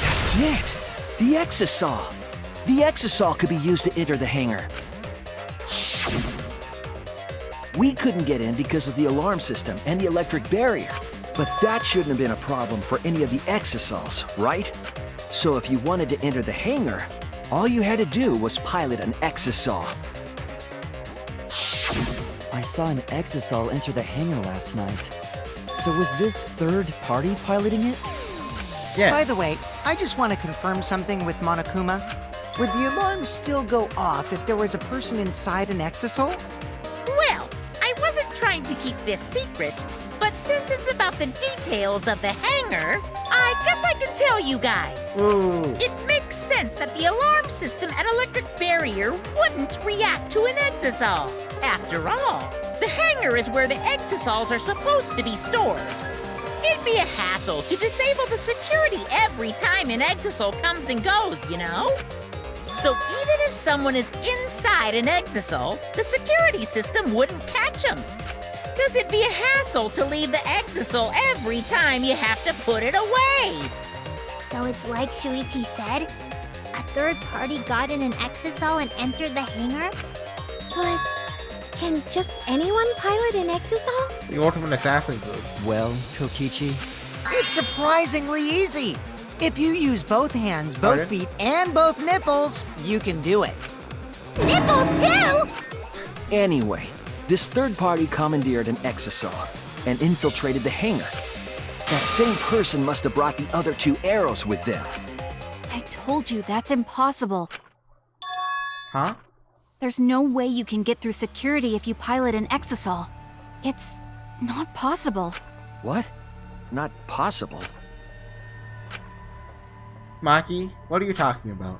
That's it. The Exisal. The Exisal could be used to enter the hangar. We couldn't get in because of the alarm system and the electric barrier. But that shouldn't have been a problem for any of the Exisals, right? So if you wanted to enter the hangar, All you had to do was pilot an exisal. I saw an exisal enter the hangar last night. So was this third party piloting it? Yeah. By the way, I just want to confirm something with Monokuma. Would the alarm still go off if there was a person inside an exisal? Well, I wasn't trying to keep this secret, but since it's about the details of the hangar, I guess I can tell you guys. Ooh. It makes sense that the alarm system and electric barrier wouldn't react to an exisal. After all, the hangar is where the exisals are supposed to be stored. It'd be a hassle to disable the security every time an exisal comes and goes, you know? So even if someone is inside an exisal, the security system wouldn't catch them. Because it'd be a hassle to leave the exisal every time you have to put it away. So it's like Shuichi said? A third party got in an exisal and entered the hangar? But can just anyone pilot an exisal? The ultimate assassin group. Well, Kokichi, It's surprisingly easy. If you use both hands, both Pardon? feet, and both nipples, you can do it. Nipples too? Anyway, this third party commandeered an exisal and infiltrated the hangar. That same person must have brought the other 2 arrows with them. I told you that's impossible. Huh? There's no way you can get through security if you pilot an exisal. It's not possible. What? Not possible. Maki, what are you talking about?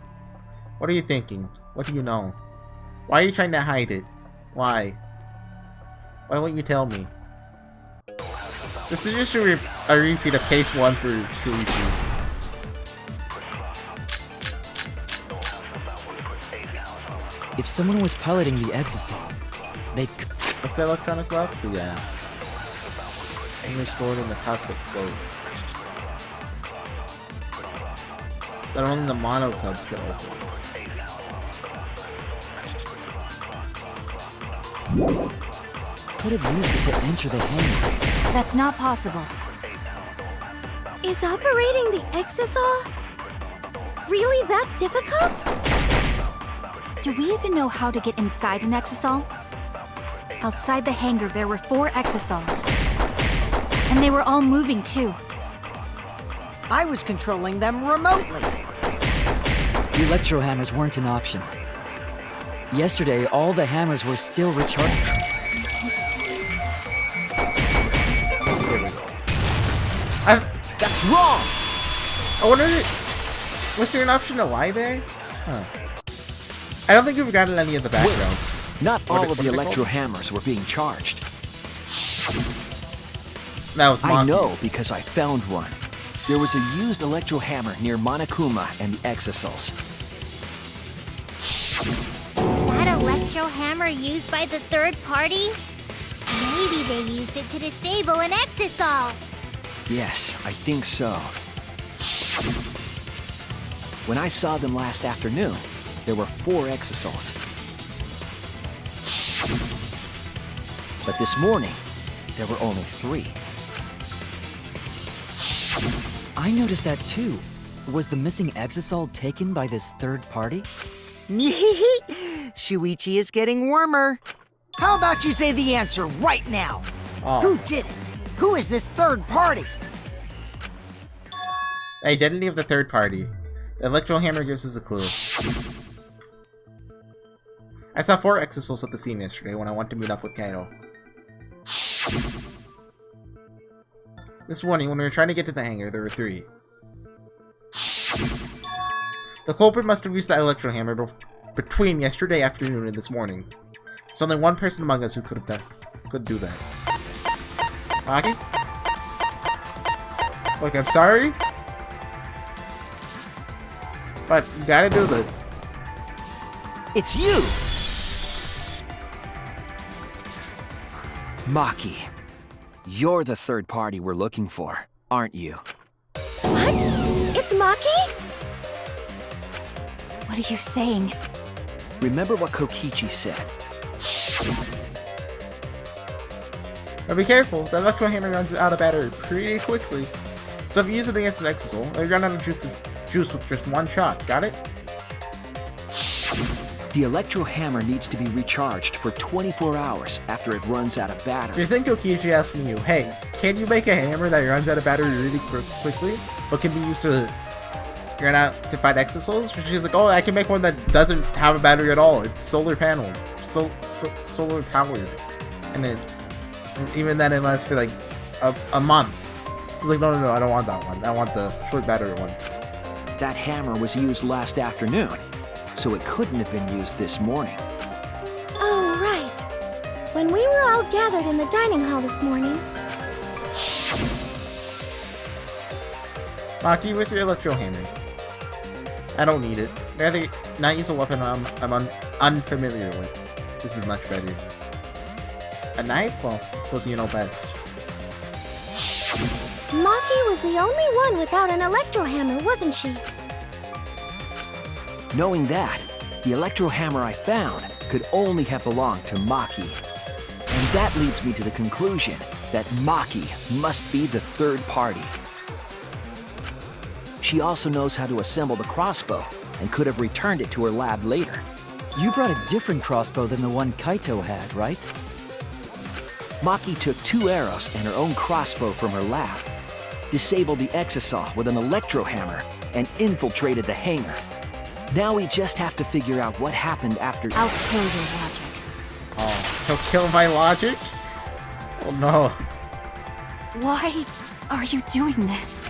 What are you thinking? What do you know? Why are you trying to hide it? Why? Why won't you tell me? This is just a repeat of case 1 for Shuichi. if someone was piloting the exisal, they What's that electronic lock? Yeah. And they're stored in the cockpit clothes. That only the mono cubs can open. could have used it to enter the hangar. That's not possible. Is operating the exisal really that difficult? Do we even know how to get inside an exisal? Outside the hangar, there were 4 exisals. And they were all moving too. I was controlling them remotely. The electro hammers weren't an option. Yesterday, all the hammers were still recharged. There we go. That's wrong! I wonder, was there an option to lie there? Huh. I don't think we've gotten any of the backgrounds. Not What all are- of the what are they electro called? hammers were being charged. That was I know Maki's. because I found one. There was a used electro hammer near Monokuma and the exisals. Is that electro hammer used by the third party? Maybe they used it to disable an exisal. Yes, I think so. When I saw them last afternoon, there were 4 exisals. But this morning, there were only 3. I noticed that too. Was the missing exisal taken by this third party? Shuichi is getting warmer. How about you say the answer right now? Oh. Who did it? Who is this third party? Identity of the third party. The electro hammer gives us a clue. I saw 4 exisals at the scene yesterday when I went to meet up with Kaito. This morning, when we were trying to get to the hangar, there were 3. The culprit must have used the electro hammer between yesterday afternoon and this morning. There's only one person among us who could do that. Maki? Look, I'm sorry, but you gotta do this. It's you! Maki, you're the third party we're looking for, aren't you? What? It's Maki? What are you saying? Remember what Kokichi said. Now be careful, the electro hammer runs out of battery pretty quickly. So if you use it against an exisal, it'll run out of juice with just one shot, got it? The electro hammer needs to be recharged for 24 hours after it runs out of Do you battery. think Kokichi asking you, hey, can you make a hammer that runs out of battery really quickly, but can be used to fight exosouls? She's like, oh, I can make one that doesn't have a battery at all. It's solar panel, solar powered, and even then it lasts for like a month. She's like, no, I don't want that one. I want the short battery ones. That hammer was used last afternoon, so it couldn't have been used this morning. Oh, right. When we were all gathered in the dining hall this morning, Maki, where's your electro hammer? I don't need it. Rather not use a weapon I'm unfamiliar with. This is much better. A knife? Well, I suppose you know best. Maki was the only one without an electro hammer, wasn't she? Knowing that, the electro hammer I found could only have belonged to Maki. And that leads me to the conclusion that Maki must be the third party. She also knows how to assemble the crossbow and could have returned it to her lab later. You brought a different crossbow than the one Kaito had, right? Maki took 2 arrows and her own crossbow from her lab, disabled the exisal with an electro hammer, and infiltrated the hangar. Now we just have to figure out what happened after— I'll kill your logic. Oh, so kill my logic? Oh no. Why are you doing this?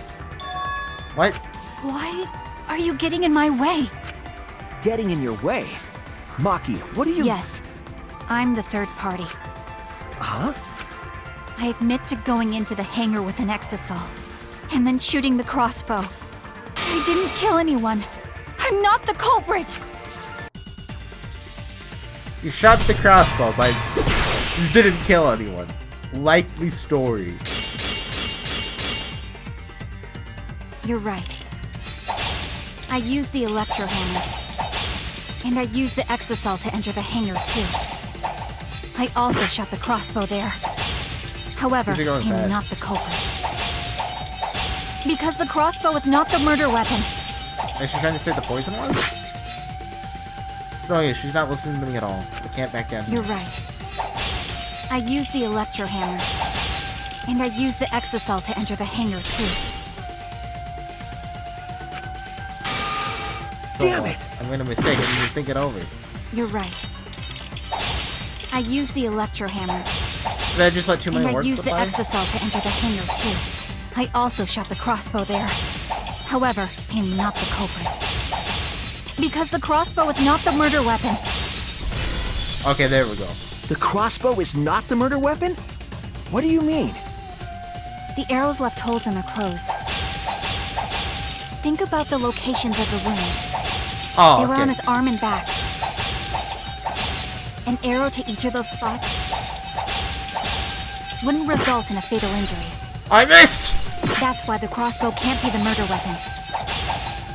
What? Why are you getting in my way? Getting in your way? Maki, what do you— Yes, I'm the third party. Huh? I admit to going into the hangar with an exisal, and then shooting the crossbow. I didn't kill anyone. I'm not the culprit! You shot the crossbow, but you didn't kill anyone. Likely story. You're right. I used the electro hammer, and I used the exisal to enter the hangar too. I also shot the crossbow there. However, These are going I'm fast. not the culprit. Because the crossbow is not the murder weapon. Is she trying to say the poison one? No, yeah, she's not listening to me at all. I can't back down. You're right. I used the electro hammer, and I used the exisal to enter the hangar too. So Damn what? it! I'm gonna mistake it. You think it over. You're right. I used the electro hammer, Did I just let too and many I words used the slip by? exisal to enter the hangar too. I also shot the crossbow there. However, I am not the culprit. Because the crossbow is not the murder weapon. Okay, there we go. The crossbow is not the murder weapon? What do you mean? The arrows left holes in their clothes. Think about the locations of the wounds. Oh, They were on okay. his arm and back. An arrow to each of those spots wouldn't result in a fatal injury. I missed! That's why the crossbow can't be the murder weapon.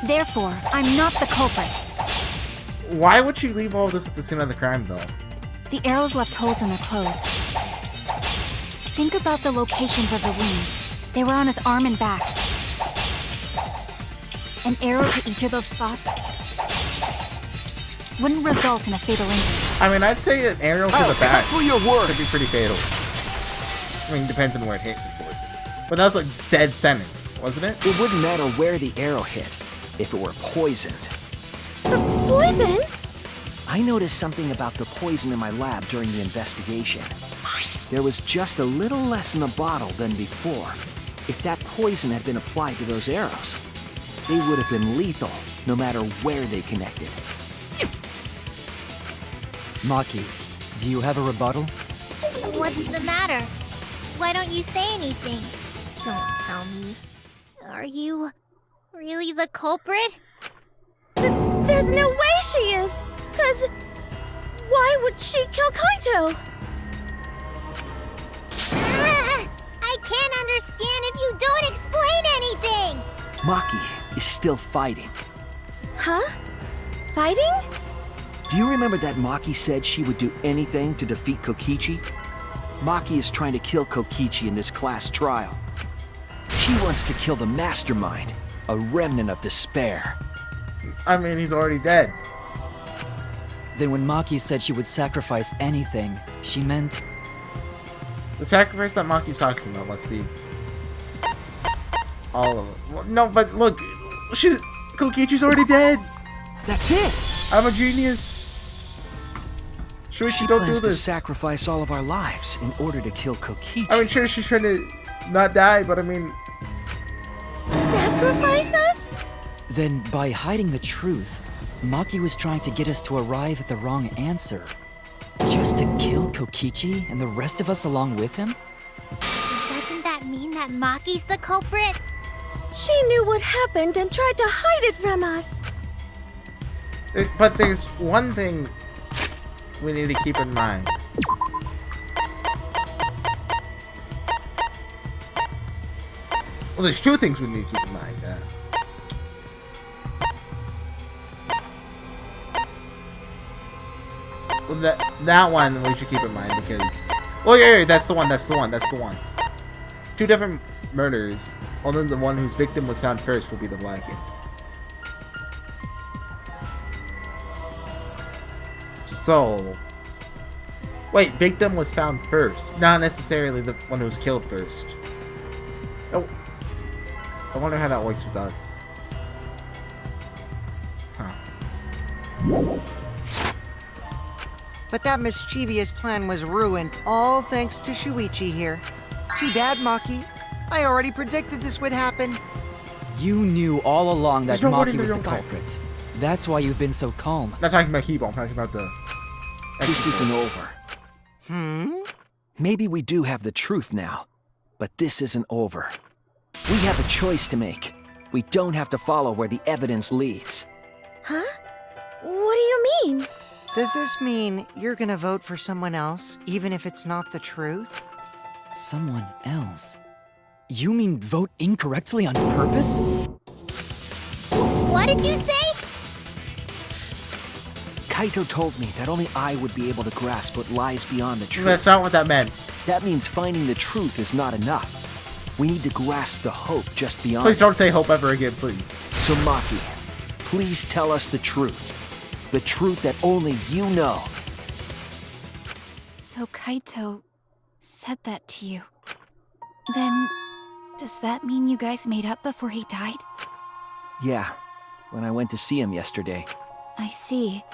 Therefore, I'm not the culprit. Why would she leave all this at the scene of the crime, though? The arrows left holes in their clothes. Think about the locations of the wounds. They were on his arm and back. An arrow to each of those spots wouldn't result in a fatal injury. I mean, I'd say an arrow to the back for your words. could be pretty fatal. I mean, depends on where it hits, of course. But that was like dead center, wasn't it? It wouldn't matter where the arrow hit if it were poisoned. Poison? I noticed something about the poison in my lab during the investigation. There was just a little less in the bottle than before. If that poison had been applied to those arrows, they would have been lethal, no matter where they connected. Maki, do you have a rebuttal? What's the matter? Why don't you say anything? Don't tell me. Are you really the culprit? There's no way she is! 'Cause why would she kill Kaito? I can't understand if you don't explain anything! Maki is still fighting. Huh? Fighting? Do you remember that Maki said she would do anything to defeat Kokichi? Maki is trying to kill Kokichi in this class trial. She wants to kill the mastermind, a remnant of despair. I mean, he's already dead. Then when Maki said she would sacrifice anything, she meant... The sacrifice that Maki's talking about must be all of it. Well, no, but look, Kokichi's already dead. That's it! I'm a genius. She don't plans do to this. sacrifice all of our lives in order to kill Kokichi. I mean, sure, she's trying to not die, but I mean... Sacrifice us? Then, by hiding the truth, Maki was trying to get us to arrive at the wrong answer. Just to kill Kokichi and the rest of us along with him? Doesn't that mean that Maki's the culprit? She knew what happened and tried to hide it from us. But there's one thing we need to keep in mind. Well, there's two things we need to keep in mind. Well, that one we should keep in mind because... Oh, yeah, that's the one. Two different murders. Only the one whose victim was found first will be the Blackened. So... Wait, victim was found first. Not necessarily the one who was killed first. Oh. I wonder how that works with us. Huh. But that mischievous plan was ruined, all thanks to Shuichi here. Too bad, Maki. I already predicted this would happen. You knew all along that There's no word in Maki the was the real Bible. culprit. That's why you've been so calm. Not talking about Kibo, I'm talking about the... This isn't over. Hmm? Maybe we do have the truth now, but this isn't over. We have a choice to make. We don't have to follow where the evidence leads. Huh? What do you mean? Does this mean you're gonna vote for someone else, even if it's not the truth? Someone else? You mean vote incorrectly on purpose? What did you say? Kaito told me that only I would be able to grasp what lies beyond the truth. That's not what that meant. That means finding the truth is not enough. We need to grasp the hope just beyond Please it. don't say hope ever again, please. So Maki, please tell us the truth. The truth that only you know. So Kaito said that to you. Then, does that mean you guys made up before he died? Yeah, when I went to see him yesterday. I see.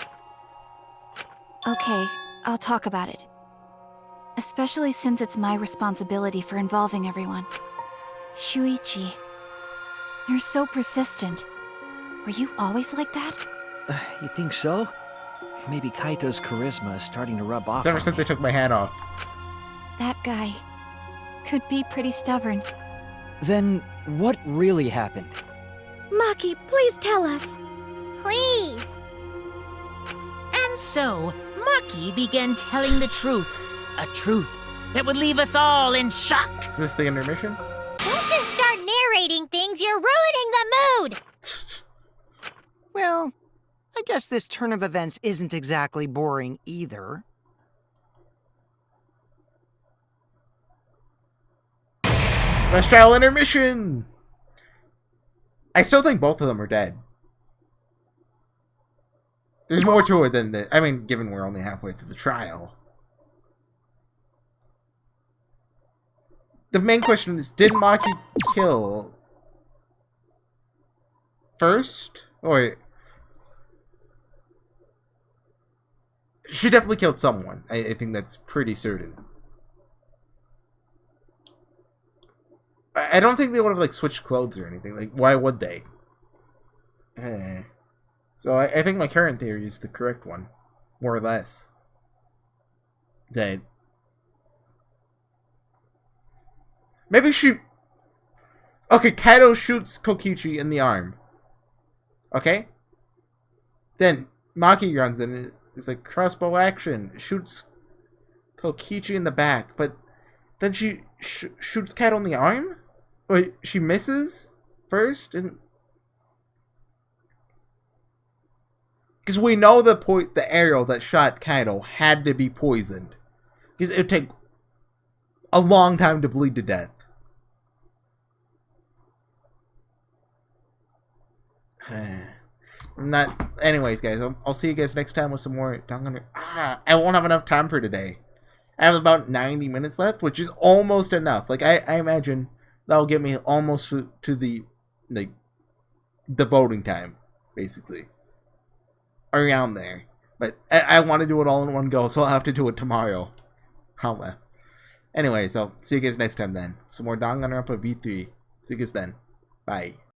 Okay, I'll talk about it. Especially since it's my responsibility for involving everyone. Shuichi, you're so persistent. Were you always like that? You think so? Maybe Kaito's charisma is starting to rub off It's ever on since me. I took my hat off. That guy could be pretty stubborn. Then, what really happened? Maki, please tell us. Please. And so, Maki began telling the truth. A truth that would leave us all in shock. Is this the intermission? Don't just start narrating things, you're ruining the mood! Well, I guess this turn of events isn't exactly boring either. Best trial intermission! I still think both of them are dead. There's more to it than the... I mean, given we're only halfway through the trial. The main question is, did Maki kill first? Or... She definitely killed someone. I think that's pretty certain. I don't think they would have, like, switched clothes or anything. Like, why would they? So I think my current theory is the correct one. More or less. That... Maybe she... Okay, Kaito shoots Kokichi in the arm. Okay? Then Maki runs in. It's like crossbow action. Shoots Kokichi in the back. But then she shoots Kaito in the arm? Wait, she misses first? And... Because we know the arrow that shot Kaito had to be poisoned. Because it would take a long time to bleed to death. not. Anyways, guys, I'll see you guys next time with some more Danganronpa. I won't have enough time for today. I have about 90 minutes left, which is almost enough. Like I imagine that'll get me almost to the voting time, basically, around there. But I want to do it all in one go, so I'll have to do it tomorrow. Anyways, I'll see you guys next time then. Some more Danganronpa V3. See you guys then. Bye.